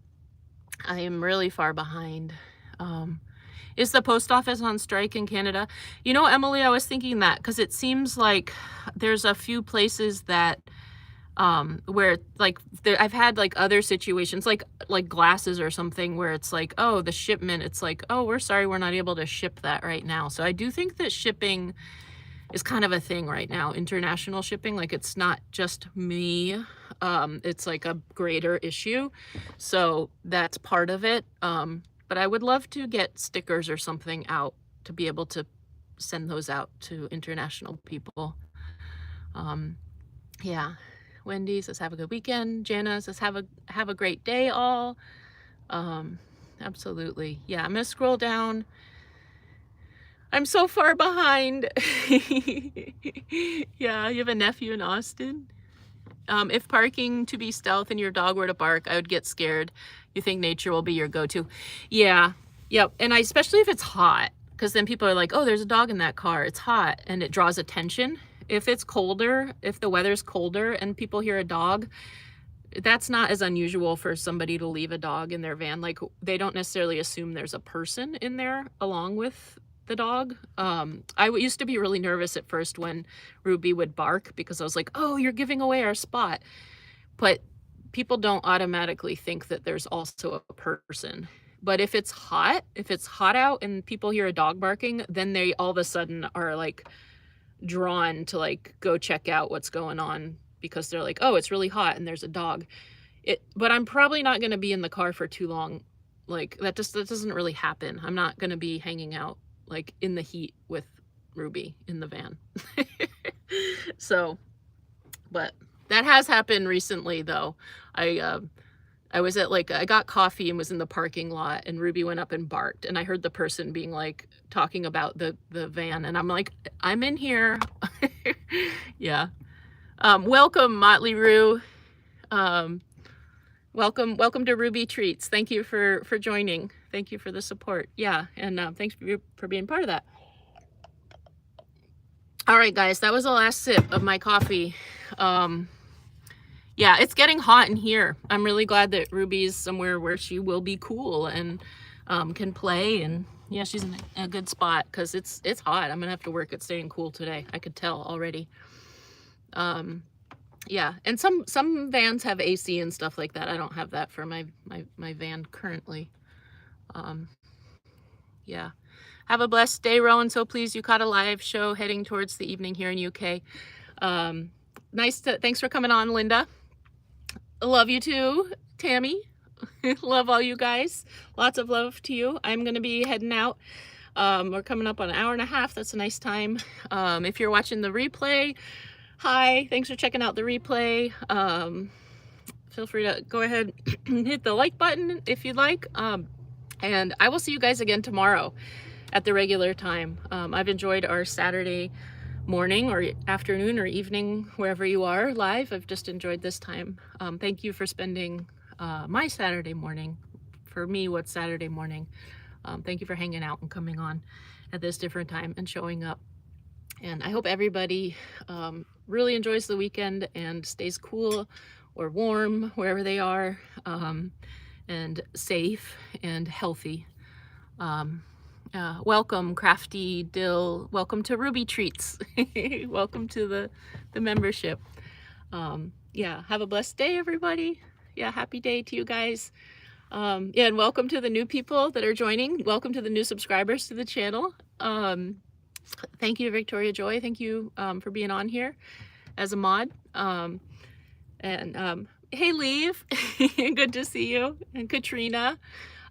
I am really far behind. Is the post office on strike in Canada? You know, Emily, I was thinking that because it seems like there's a few places that where like I've had like other situations like glasses or something where it's like, oh, the shipment, it's like, oh, we're sorry, we're not able to ship that right now. So I do think that shipping is kind of a thing right now, international shipping. Like, it's not just me, it's like a greater issue, so that's part of it. But I would love to get stickers or something out to be able to send those out to international people. Yeah. Wendy says, have a good weekend. Jana says, have a great day all. Absolutely. Yeah, I'm gonna scroll down. I'm so far behind. Yeah, you have a nephew in Austin. If parking to be stealth and your dog were to bark, I would get scared. You think nature will be your go-to? Yeah, yep. And especially if it's hot, because then people are like, oh, there's a dog in that car. It's hot, and it draws attention. If it's colder, if the weather's colder and people hear a dog, that's not as unusual for somebody to leave a dog in their van. Like, they don't necessarily assume there's a person in there along with the dog. I used to be really nervous at first when Ruby would bark because I was like, oh, you're giving away our spot. But people don't automatically think that there's also a person. But if it's hot out and people hear a dog barking, then they all of a sudden are like drawn to like go check out what's going on because they're like, oh, it's really hot and there's a dog. But I'm probably not going to be in the car for too long. Like, that doesn't really happen. I'm not going to be hanging out like in the heat with Ruby in the van. So, but that has happened recently though. I was at like, I got coffee and was in the parking lot and Ruby went up and barked and I heard the person being like talking about the van and I'm like, I'm in here. Yeah. Welcome, Motley Roo. Welcome to Ruby Treats. Thank you for joining. Thank you for the support. Yeah, and thanks for being part of that. All right, guys, that was the last sip of my coffee. Yeah, it's getting hot in here. I'm really glad that Ruby's somewhere where she will be cool and can play. And yeah, she's in a good spot because it's hot. I'm gonna have to work at staying cool today. I could tell already. Yeah, and some vans have AC and stuff like that. I don't have that for my van currently. Yeah. Have a blessed day, Rowan. So pleased you caught a live show heading towards the evening here in UK. Thanks for coming on, Linda. Love you too, Tammy. Love all you guys. Lots of love to you. I'm going to be heading out. We're coming up on an hour and a half. That's a nice time. If you're watching the replay, hi. Thanks for checking out the replay. Feel free to go ahead and hit the like button if you'd like. And I will see you guys again tomorrow at the regular time. I've enjoyed our Saturday morning or afternoon or evening, wherever you are live. I've just enjoyed this time. Thank you for spending my Saturday morning. For me, what's Saturday morning? Thank you for hanging out and coming on at this different time and showing up. And I hope everybody really enjoys the weekend and stays cool or warm wherever they are, and safe and healthy. Welcome, Crafty Dill. Welcome to Ruby Treats. Welcome to the membership. Yeah, have a blessed day, everybody. Yeah, happy day to you guys. Yeah, and welcome to the new people that are joining. Welcome to the new subscribers to the channel. Thank you, Victoria Joy. Thank you for being on here as a mod. Hey, Leave. Good to see you. And Katrina.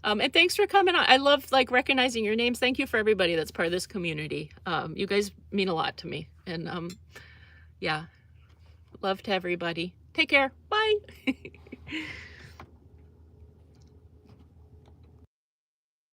And thanks for coming on. I love like recognizing your names. Thank you for everybody that's part of this community. You guys mean a lot to me. And yeah, love to everybody. Take care. Bye.